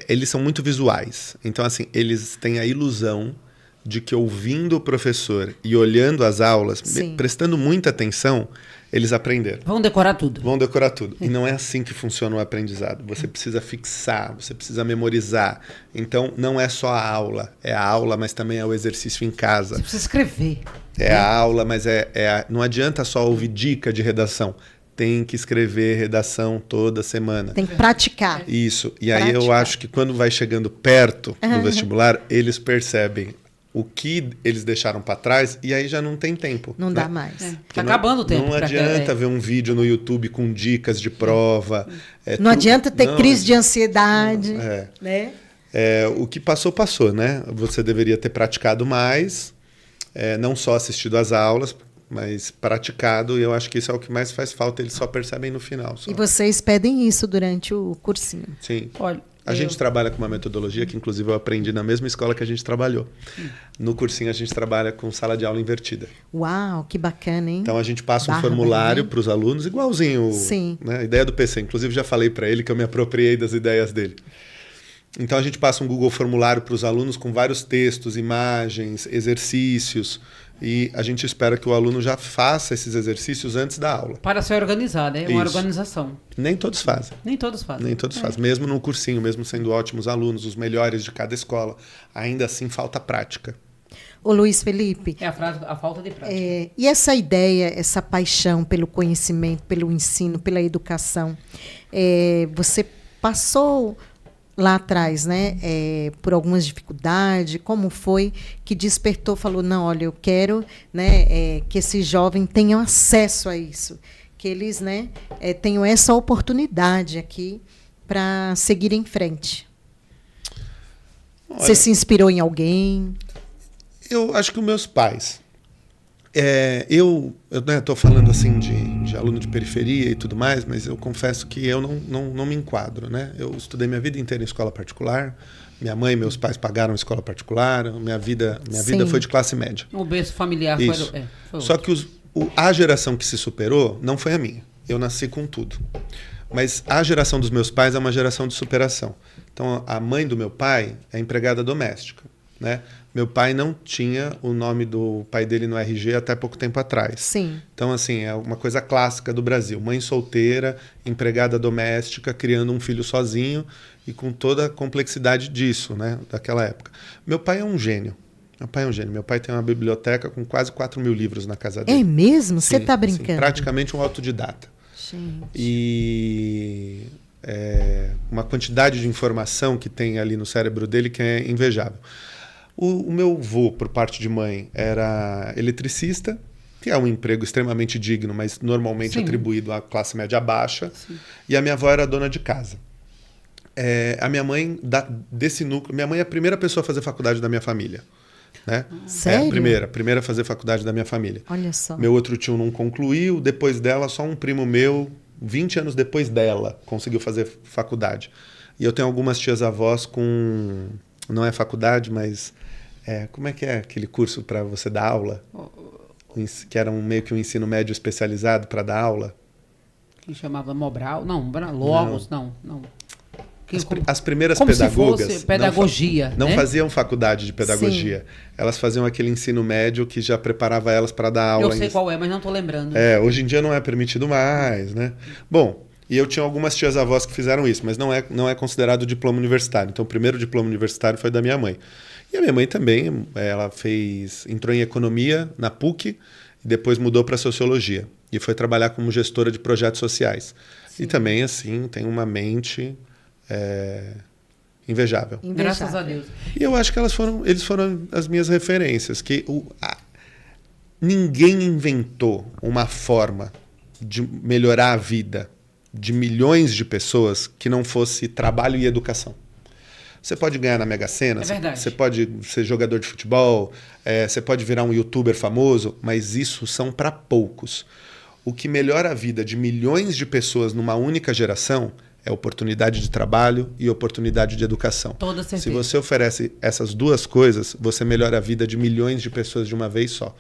eles são muito visuais. Então, assim, eles têm a ilusão de que ouvindo o professor e olhando as aulas, Sim. prestando muita atenção, eles aprenderam. Vão decorar tudo. Vão decorar tudo. E não é assim que funciona o aprendizado. Você precisa fixar, você precisa memorizar. Então, não é só a aula. É a aula, mas também é o exercício em casa. Você precisa escrever. É a aula, mas não adianta só ouvir dica de redação. tem que escrever redação toda semana. Tem que praticar. Isso. E aí eu Praticar. acho que quando vai chegando perto do vestibular, eles percebem o que eles deixaram para trás e aí já não tem tempo. Não né? dá mais. Tá acabando o tempo. Não adianta ver um vídeo no YouTube com dicas de prova. Não adianta ter não, crise de ansiedade. É. Né? O que passou, passou, né? Você deveria ter praticado mais, não só assistido às aulas, mas praticado, e eu acho que isso é o que mais faz falta, eles só percebem no final. Só. E vocês pedem isso durante o cursinho. Sim. Olha, A gente trabalha com uma metodologia que, inclusive, eu aprendi na mesma escola que a gente trabalhou. No cursinho, a gente trabalha com sala de aula invertida. Uau, que bacana, hein? Então, a gente passa um Bárbaro, formulário hein? para os alunos, igualzinho Sim. né, a ideia do PC. Inclusive, já falei para ele que eu me apropriei das ideias dele. Então, a gente passa um Google Formulário para os alunos com vários textos, imagens, exercícios. E a gente espera que o aluno já faça esses exercícios antes da aula. para se organizar, né? Uma Isso. organização. Nem todos fazem. Nem todos fazem. Nem todos fazem. Mesmo no cursinho, mesmo sendo ótimos alunos, os melhores de cada escola, ainda assim falta prática. Ô Luiz Felipe, É a falta de prática. e essa ideia, essa paixão pelo conhecimento, pelo ensino, pela educação, você passou lá atrás, né, por algumas dificuldades, como foi que despertou, falou, não, olha, eu quero, né, que esse jovem tenha acesso a isso, que eles, né, tenham essa oportunidade aqui para seguir em frente. Olha, Você se inspirou em alguém? eu acho que os meus pais. Eu estou falando assim de aluno de periferia e tudo mais, mas eu confesso que eu não me enquadro. Né? Eu estudei minha vida inteira em escola particular. Minha mãe e meus pais pagaram escola particular. Minha vida foi de classe média. O berço familiar Isso. foi Só outro. que a geração que se superou não foi a minha. Eu nasci com tudo. Mas a geração dos meus pais é uma geração de superação. Então, a mãe do meu pai é empregada doméstica. Né? Meu pai não tinha o nome do pai dele no RG até pouco tempo atrás. Sim. Então, assim, é uma coisa clássica do Brasil. Mãe solteira, empregada doméstica, criando um filho sozinho e com toda a complexidade disso, né? Daquela época. Meu pai é um gênio. Meu pai tem uma biblioteca com quase 4.000 livros na casa dele. É mesmo? Você Sim, está sim, brincando? praticamente um autodidata. Gente. E uma quantidade de informação que tem ali no cérebro dele que é invejável. O meu avô, por parte de mãe, era eletricista, que é um emprego extremamente digno, mas normalmente Sim. atribuído à classe média baixa. Sim. E a minha avó era dona de casa. A minha mãe, desse núcleo, minha mãe é a primeira pessoa a fazer faculdade da minha família. Né? Sério? A primeira a fazer faculdade da minha família. Olha só. Meu outro tio não concluiu, depois dela, só um primo meu, 20 anos depois dela, conseguiu fazer faculdade. E eu tenho algumas tias-avós com... Não é faculdade, mas... como é que é aquele curso para você dar aula? Que era meio que um ensino médio especializado para dar aula? Quem chamava Mobral? Não, Logos, não. As primeiras como pedagogas se fosse pedagogia, não né? faziam faculdade de pedagogia. Elas faziam aquele ensino médio que já preparava elas para dar aula. Eu sei qual é, mas não estou lembrando. Hoje em dia não é permitido mais, né? Bom, e eu tinha algumas tias-avós que fizeram isso, mas não é considerado diploma universitário. Então, o primeiro diploma universitário foi da minha mãe. E a minha mãe também, ela entrou em economia na PUC e depois mudou para sociologia. E foi trabalhar como gestora de projetos sociais. Sim. E também, assim, tem uma mente invejável. Graças a Deus. E eu acho que eles foram as minhas referências. Que ninguém inventou uma forma de melhorar a vida de milhões de pessoas que não fosse trabalho e educação. Você pode ganhar na Mega Sena, você pode ser jogador de futebol, você pode virar um youtuber famoso, mas isso são para poucos. O que melhora a vida de milhões de pessoas numa única geração é oportunidade de trabalho e oportunidade de educação. Toda certeza. Se você oferece essas duas coisas, você melhora a vida de milhões de pessoas de uma vez só.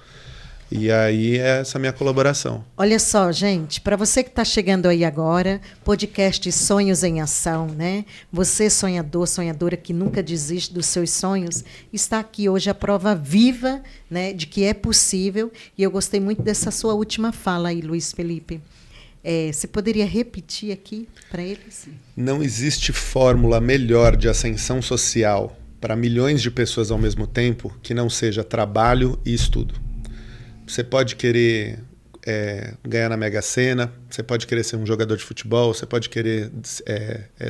E aí é essa minha colaboração. Olha só, gente, para você que está chegando aí agora, podcast Sonhos em Ação, né? Você, sonhador, sonhadora que nunca desiste dos seus sonhos, está aqui hoje a prova viva, né, de que é possível. E eu gostei muito dessa sua última fala aí, Luiz Felipe. Você poderia repetir aqui para eles? Não existe fórmula melhor de ascensão social para milhões de pessoas ao mesmo tempo que não seja trabalho e estudo. Você pode querer ganhar na Mega Sena, você pode querer ser um jogador de futebol, você pode querer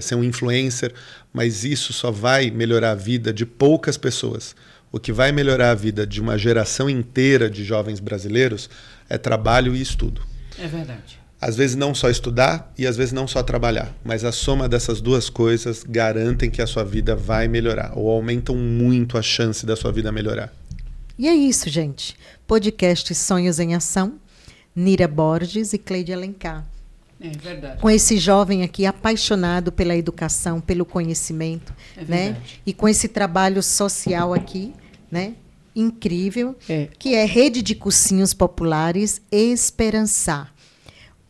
ser um influencer, mas isso só vai melhorar a vida de poucas pessoas. O que vai melhorar a vida de uma geração inteira de jovens brasileiros é trabalho e estudo. É verdade. Às vezes não só estudar e às vezes não só trabalhar, mas a soma dessas duas coisas garantem que a sua vida vai melhorar ou aumentam muito a chance da sua vida melhorar. E é isso, gente. Podcast Sonhos em Ação, Nira Borges e Cleide Alencar. É verdade. Com esse jovem aqui apaixonado pela educação, pelo conhecimento, né? E com esse trabalho social aqui, né? Incrível, que é Rede de Cursinhos Populares Esperançar.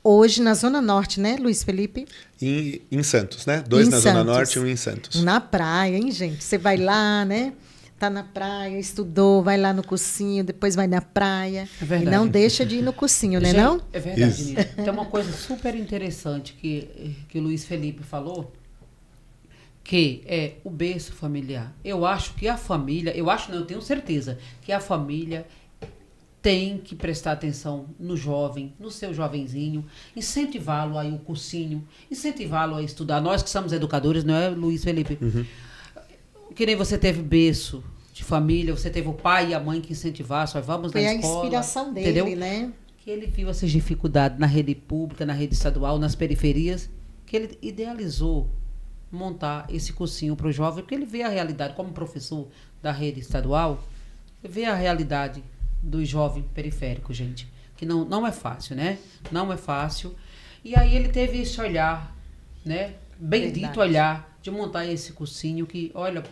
Hoje na Zona Norte, né, Luiz Felipe? Em Santos, né? 2 na Zona Norte e 1 em Santos. Na praia, hein, gente? Você vai lá, né? Tá na praia, estudou, vai lá no cursinho, depois vai na praia. É verdade. E não deixa de ir no cursinho, né, não? É verdade, Nira. Tem uma coisa super interessante que o Luiz Felipe falou, que é o berço familiar. Eu acho que a família, eu tenho certeza que a família tem que prestar atenção no jovem, no seu jovenzinho, incentivá-lo a ir ao cursinho, incentivá-lo a estudar. Nós que somos educadores, não é, Luiz Felipe? Uhum. Que nem você teve berço de família, você teve o pai e a mãe que incentivaram, vamos na escola. Foi a inspiração dele, entendeu? né? Que ele viu essas dificuldades na rede pública, na rede estadual, nas periferias, que ele idealizou montar esse cursinho para o jovem, porque ele vê a realidade, como professor da rede estadual, ele vê a realidade do jovem periférico, gente, que não é fácil, né? Não é fácil. E aí ele teve esse olhar, né? Bendito olhar de montar esse cursinho que, olha,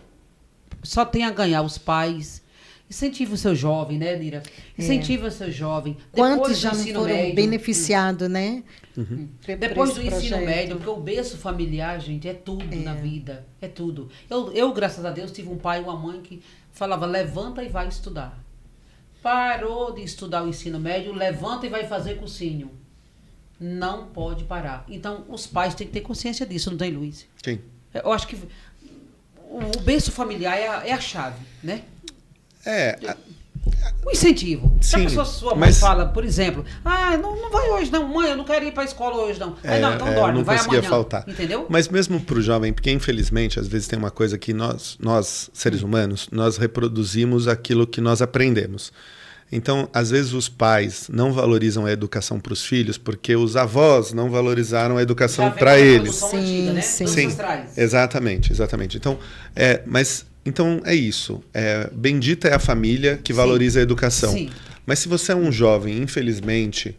só tem a ganhar os pais. Incentiva o seu jovem, né, Nira? Incentiva o seu jovem. Quantos já não foram beneficiados, né? Depois do ensino médio, porque o berço familiar, gente, é tudo na vida. É tudo. Eu, graças a Deus, tive um pai e uma mãe que falava, levanta e vai estudar. Parou de estudar o ensino médio, levanta e vai fazer cursinho. Não pode parar. Então, os pais têm que ter consciência disso, não tem, Luiz? Sim. Eu acho que o berço familiar é a chave, né? O incentivo. Se a pessoa, sua mãe fala, por exemplo, não vai hoje não, mãe, eu não quero ir para a escola hoje não. Não, então dorme, não vai conseguia amanhã. Faltar. Entendeu? Mas mesmo para o jovem, porque infelizmente, às vezes tem uma coisa que nós seres humanos, nós reproduzimos aquilo que nós aprendemos. Então, às vezes os pais não valorizam a educação para os filhos porque os avós não valorizaram a educação para eles. Sim, antiga, né? Sim, exatamente. Então é isso. Bendita é a família que valoriza a educação. Sim. Mas se você é um jovem, infelizmente,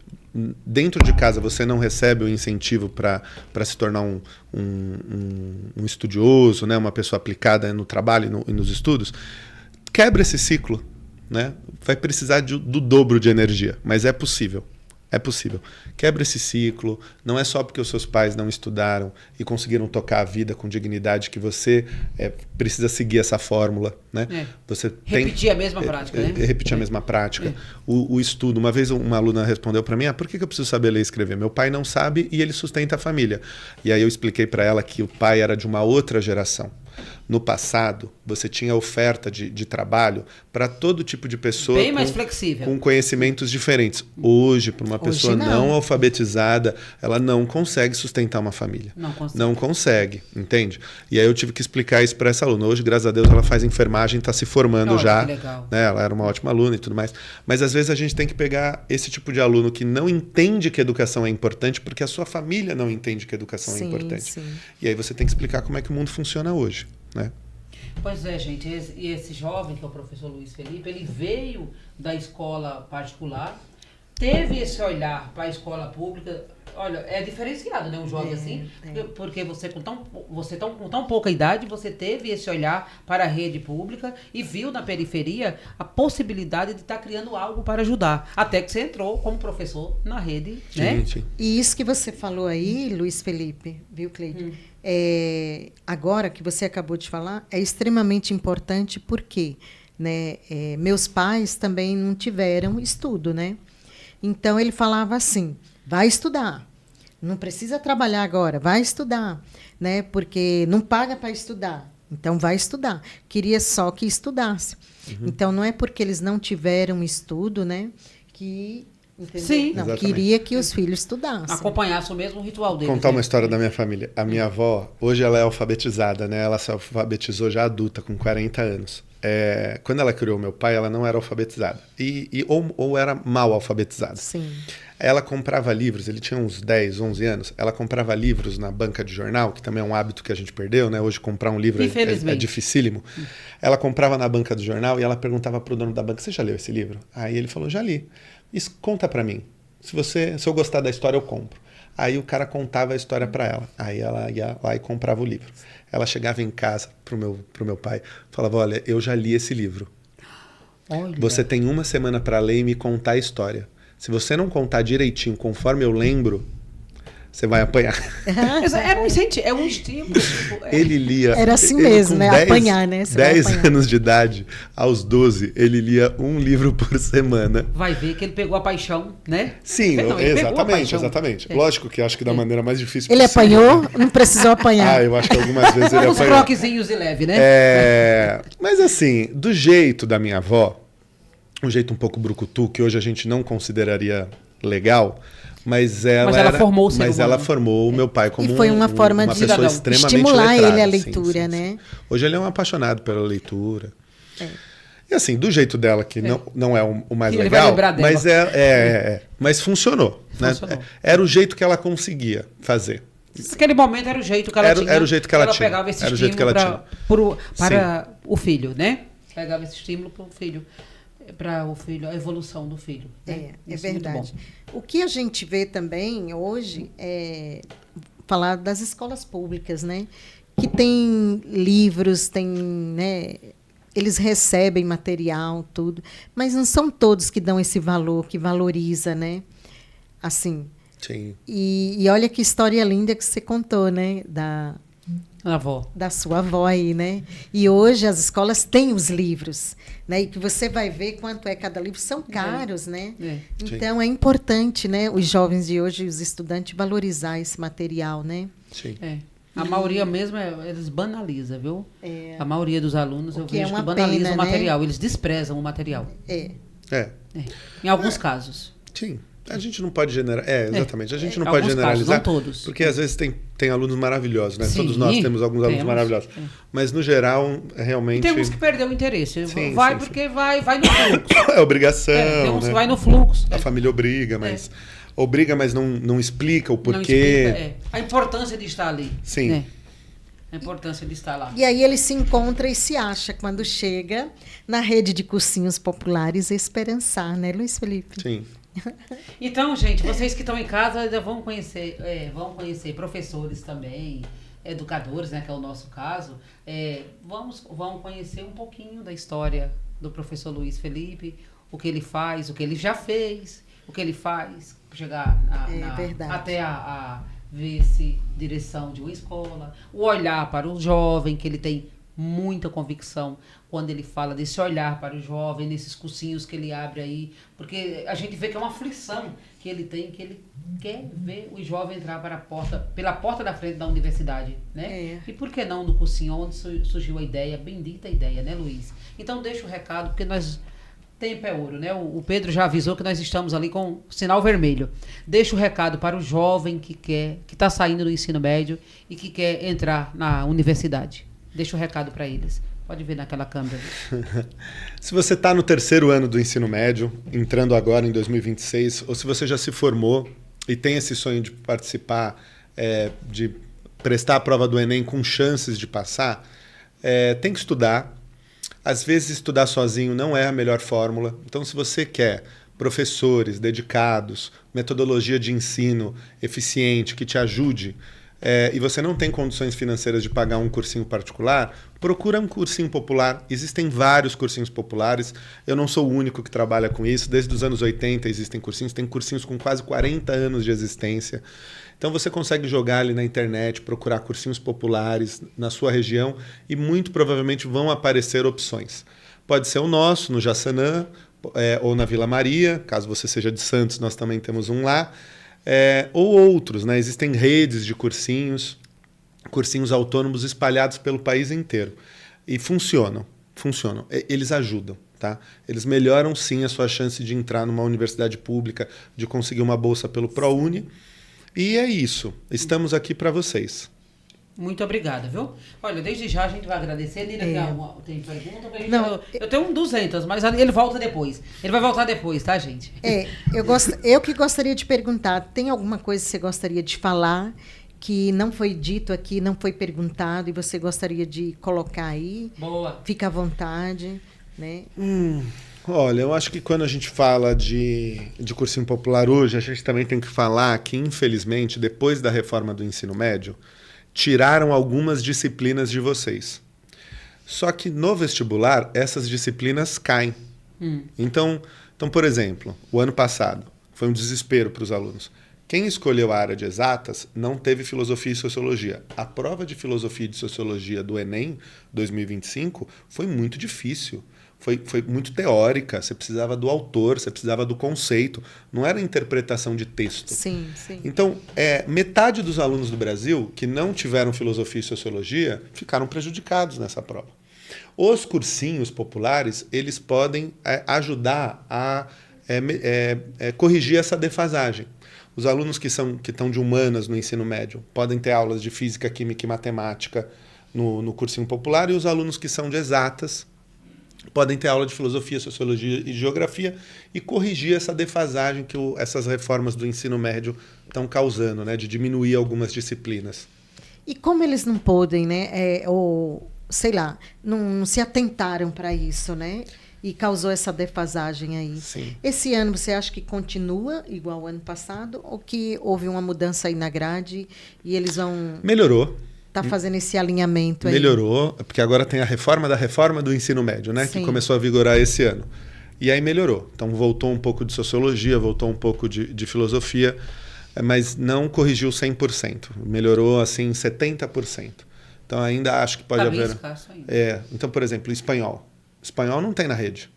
dentro de casa você não recebe o incentivo para se tornar um estudioso, né? Uma pessoa aplicada no trabalho e nos estudos, quebra esse ciclo. Né? Vai precisar do dobro de energia, mas é possível. É possível. Quebra esse ciclo. Não é só porque os seus pais não estudaram e conseguiram tocar a vida com dignidade que você precisa seguir essa fórmula. Né? Você repetir a mesma prática. Né? Repetir a mesma prática. O estudo. Uma vez uma aluna respondeu para mim, por que eu preciso saber ler e escrever? Meu pai não sabe e ele sustenta a família. E aí eu expliquei para ela que o pai era de uma outra geração. No passado, você tinha oferta de trabalho para todo tipo de pessoa. Bem mais flexível. Com conhecimentos diferentes. Hoje, para uma pessoa não alfabetizada, ela não consegue sustentar uma família. Não consegue, entende? E aí eu tive que explicar isso para essa aluna. Hoje, graças a Deus, ela faz enfermagem, está se formando já. Que legal. Né? Ela era uma ótima aluna e tudo mais. Mas às vezes a gente tem que pegar esse tipo de aluno que não entende que educação é importante porque a sua família não entende que educação é importante. Sim. E aí você tem que explicar como é que o mundo funciona hoje. Né? Pois é, gente, e esse jovem, que é o professor Luiz Felipe, ele veio da escola particular, teve esse olhar para a escola pública. Olha, é diferenciado, né, um jovem assim, porque você com tão pouca idade, você teve esse olhar para a rede pública e viu na periferia a possibilidade de estar criando algo para ajudar, até que você entrou como professor na rede, né? Sim. E isso que você falou aí, Luiz Felipe, viu, Cleide? Agora que você acabou de falar, é extremamente importante porque, né, meus pais também não tiveram estudo, né? Então ele falava assim, vai estudar, não precisa trabalhar agora, vai estudar, né? Porque não paga para estudar, então vai estudar. Queria só que estudasse. Então não é porque eles não tiveram estudo, né, que Entendeu? Sim. Não, Exatamente. queria que os filhos estudassem. Acompanhasse o mesmo ritual deles. Contar né? uma história da minha família. A minha avó, hoje ela é alfabetizada, né? Ela se alfabetizou já adulta, com 40 anos. Quando ela criou meu pai, ela não era alfabetizada. Ou era mal alfabetizada. Sim. Ela comprava livros, ele tinha uns 10, 11 anos, ela comprava livros na banca de jornal, que também é um hábito que a gente perdeu, né? Hoje comprar um livro é dificílimo. Ela comprava na banca do jornal e ela perguntava pro dono da banca, você já leu esse livro? Aí ele falou, já li. Isso, conta pra mim. Se eu gostar da história, eu compro. Aí o cara contava a história pra ela. Aí ela ia lá e comprava o livro. Ela chegava em casa pro meu pai, falava, olha, eu já li esse livro. Olha. Você tem uma semana pra ler e me contar a história. Se você não contar direitinho, conforme eu lembro, você vai apanhar. Era um incentivo, é um estímulo. Tipo, Ele lia... Era assim ele, mesmo, com né? 10, Apanhar, né? Você vai 10 apanhar. anos de idade, aos 12, ele lia um livro por semana. Vai ver que ele pegou a paixão, né? Sim, Não, ele pegou a paixão. exatamente. É. Lógico que acho que da maneira mais difícil Ele possível. apanhou, não precisou apanhar. Eu acho que algumas vezes ele Uns apanhou. croquezinhos de leve, né? Mas assim, do jeito da minha avó, um jeito um pouco brucutu, que hoje a gente não consideraria legal, mas ela formou o ser humano. ela formou o meu pai como E foi uma forma de pessoa extremamente estimular letrada. ele à Sim, leitura, sim, né? sim. Hoje ele é um apaixonado pela leitura. E assim, do jeito dela, que não é o mais Que ele vai legal, lembrar dela. mas mas funcionou. Né? Funcionou. Era o jeito que ela conseguia fazer. Naquele momento era o jeito que ela tinha. Era o jeito que ela tinha. Pegava esse Era o jeito que estímulo ela tinha. para o filho, né? Pegava esse estímulo para o filho, a evolução do filho. Né? É Isso é muito verdade. bom. O que a gente vê também hoje é falar das escolas públicas, né? Que tem livros, tem, né? Eles recebem material, tudo, mas não são todos que dão esse valor, que valoriza, né? Assim. Sim. E olha que história linda que você contou, né? A avó. Da sua avó aí, né? E hoje as escolas têm os livros, né? E que você vai ver quanto é cada livro. São caros, né? Então, é importante, né? Os jovens de hoje, os estudantes, valorizar esse material, né? Sim. A maioria mesmo, eles banalizam, viu? É. A maioria dos alunos, eu que é vejo uma que banaliza pena, o material. Eles desprezam o material. Em alguns casos. Sim. A gente não pode generalizar. Exatamente. A gente não pode Alguns generalizar. casos, não todos. Porque às vezes tem alunos maravilhosos, né? Sim, Todos nós temos alguns alunos temos. maravilhosos. Mas no geral, realmente. E tem uns que perdeu o interesse. Sim, vai sim, porque vai no fluxo. É obrigação. Tem uns né? que vai no fluxo. A família obriga, mas. Obriga, mas não explica o Não porquê. explica, A importância de estar ali. Sim. Né? A importância de estar lá. E aí ele se encontra e se acha quando chega na rede de cursinhos populares Esperançar, né, Luiz Felipe? Sim. Então, gente, vocês que estão em casa ainda vão conhecer professores também, educadores, né, que é o nosso caso. Vão conhecer um pouquinho da história do professor Luiz Felipe, o que ele faz, o que ele já fez, o que ele faz, chegar até a vice-direção de uma escola, o olhar para o jovem, que ele tem muita convicção quando ele fala desse olhar para o jovem, nesses cursinhos que ele abre aí, porque a gente vê que é uma aflição que ele tem, que ele quer ver o jovem entrar pela porta da frente da universidade, né? E por que não no cursinho, onde surgiu a ideia, bendita ideia, né, Luiz? Então deixa o recado, porque nós... Tempo é ouro, né? O Pedro já avisou que nós estamos ali com o sinal vermelho. Deixa o recado para o jovem que está saindo do ensino médio e que quer entrar na universidade. Deixa o recado para eles. Pode ver naquela câmera. Se você está no terceiro ano do ensino médio, entrando agora em 2026, ou se você já se formou e tem esse sonho de participar, de prestar a prova do Enem com chances de passar, tem que estudar. Às vezes, estudar sozinho não é a melhor fórmula. Então, se você quer professores dedicados, metodologia de ensino eficiente, que te ajude, e você não tem condições financeiras de pagar um cursinho particular, procura um cursinho popular. Existem vários cursinhos populares. Eu não sou o único que trabalha com isso. Desde os anos 80 existem cursinhos. Tem cursinhos com quase 40 anos de existência. Então você consegue jogar ali na internet, procurar cursinhos populares na sua região e muito provavelmente vão aparecer opções. Pode ser o nosso, no Jaçanã, ou na Vila Maria, caso você seja de Santos, nós também temos um lá, ou outros, né? Existem redes de cursinhos autônomos espalhados pelo país inteiro e funcionam. Eles ajudam. Tá? Eles melhoram sim a sua chance de entrar numa universidade pública, de conseguir uma bolsa pelo ProUni. E é isso. Estamos aqui para vocês. Muito obrigada, viu? Olha, desde já a gente vai agradecer. Nira, tem pergunta? Eu tenho 200, mas ele volta depois. Ele vai voltar depois, tá, gente? Eu que gostaria de perguntar, tem alguma coisa que você gostaria de falar que não foi dito aqui, não foi perguntado e você gostaria de colocar aí? Boa. Fica à vontade, né? Olha, eu acho que quando a gente fala de cursinho popular hoje, a gente também tem que falar que, infelizmente, depois da reforma do ensino médio, tiraram algumas disciplinas de vocês. Só que no vestibular, essas disciplinas caem. Então, por exemplo, o ano passado foi um desespero para os alunos. Quem escolheu a área de exatas não teve filosofia e sociologia. A prova de filosofia e de sociologia do Enem 2025 foi muito difícil. Foi muito teórica, você precisava do autor, você precisava do conceito, não era interpretação de texto. Sim, sim. Então, metade dos alunos do Brasil que não tiveram filosofia e sociologia ficaram prejudicados nessa prova. Os cursinhos populares, eles podem ajudar a corrigir essa defasagem. Os alunos que estão de humanas no ensino médio podem ter aulas de física, química e matemática no cursinho popular, e os alunos que são de exatas podem ter aula de filosofia, sociologia e geografia e corrigir essa defasagem que essas reformas do ensino médio estão causando, né, de diminuir algumas disciplinas. E como eles não podem, né, ou sei lá, não se atentaram para isso, né? E causou essa defasagem aí. Sim. Esse ano você acha que continua igual ao ano passado ou que houve uma mudança aí na grade e eles vão... Melhorou. Tá fazendo esse alinhamento aí. Melhorou, porque agora tem a reforma do ensino médio, né? Sim. Que começou a vigorar esse ano. E aí melhorou. Então voltou um pouco de sociologia, voltou um pouco de filosofia, mas não corrigiu 100%. Melhorou, assim, 70%. Então ainda acho que pode haver... escasso ainda. Então, por exemplo, espanhol. Espanhol não tem na rede.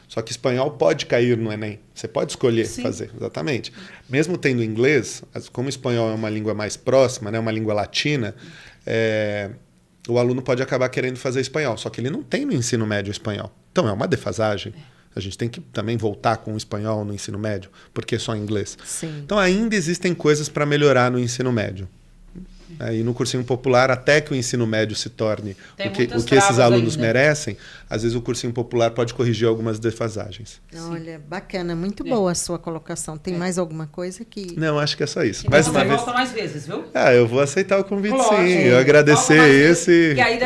Só que espanhol pode cair no Enem. Você pode escolher fazer, exatamente. Mesmo tendo inglês, como o espanhol é uma língua mais próxima, né, uma língua latina, o aluno pode acabar querendo fazer espanhol. Só que ele não tem no ensino médio espanhol. Então é uma defasagem. A gente tem que também voltar com o espanhol no ensino médio, porque é só inglês. Sim. Então ainda existem coisas para melhorar no ensino médio. E no cursinho popular, até que o ensino médio se torne o que esses alunos merecem, às vezes o cursinho popular pode corrigir algumas defasagens. Olha, bacana, muito boa a sua colocação. Tem mais alguma coisa que... Não, acho que é só isso. Mais uma vez. Volta mais vezes, viu? Eu vou aceitar o convite, Lógico, sim. Eu agradecer esse... E aí,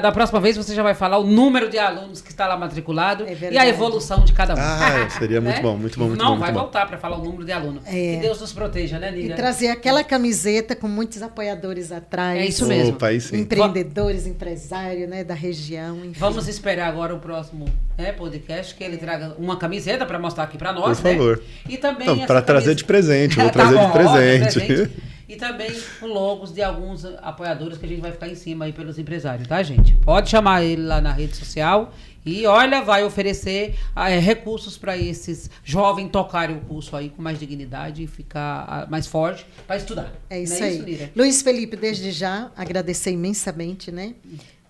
da próxima vez, você já vai falar o número de alunos que está lá matriculado e a evolução de cada um. Seria muito bom, muito bom, muito bom. Não, vai voltar para falar o número de aluno. Que Deus nos proteja, né, Nira? E trazer aquela camiseta com muitos apoiadores atrás. É isso mesmo. Opa, aí sim. Empreendedores, empresários, né, da região. Enfim. Vamos esperar agora o próximo podcast, que ele traga uma camiseta para mostrar aqui para nós. Por favor. E também para trazer de presente, vou trazer de presente. E também com logos de alguns apoiadores que a gente vai ficar em cima aí pelos empresários, tá, gente? Pode chamar ele lá na rede social e, olha, vai oferecer recursos para esses jovens tocarem o curso aí com mais dignidade e ficar mais forte para estudar. É isso aí. Isso, Luiz Felipe, desde já, agradecer imensamente, né?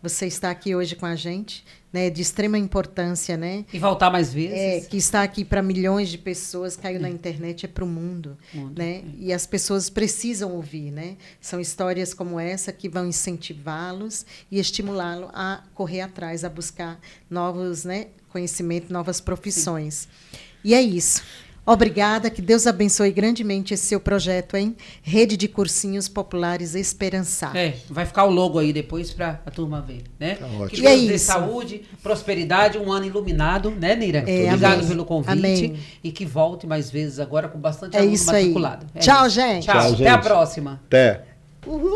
Você está aqui hoje com a gente, né, de extrema importância, né? E voltar mais vezes. Que está aqui para milhões de pessoas, caiu na internet, é para o mundo, né? E as pessoas precisam ouvir, né? São histórias como essa que vão incentivá-los e estimulá-los a correr atrás, a buscar novos, né, conhecimentos, novas profissões. E é isso. Obrigada, que Deus abençoe grandemente esse seu projeto, hein? Rede de Cursinhos Populares Esperançar. Vai ficar o logo aí depois para a turma ver, né? Tá ótimo. Que Deus dê saúde, prosperidade, um ano iluminado, né, Nira? Obrigado pelo convite. Amém. E que volte mais vezes agora com bastante aluno matriculado. Tchau, gente. Tchau, gente. Até a próxima. Até. Uhul.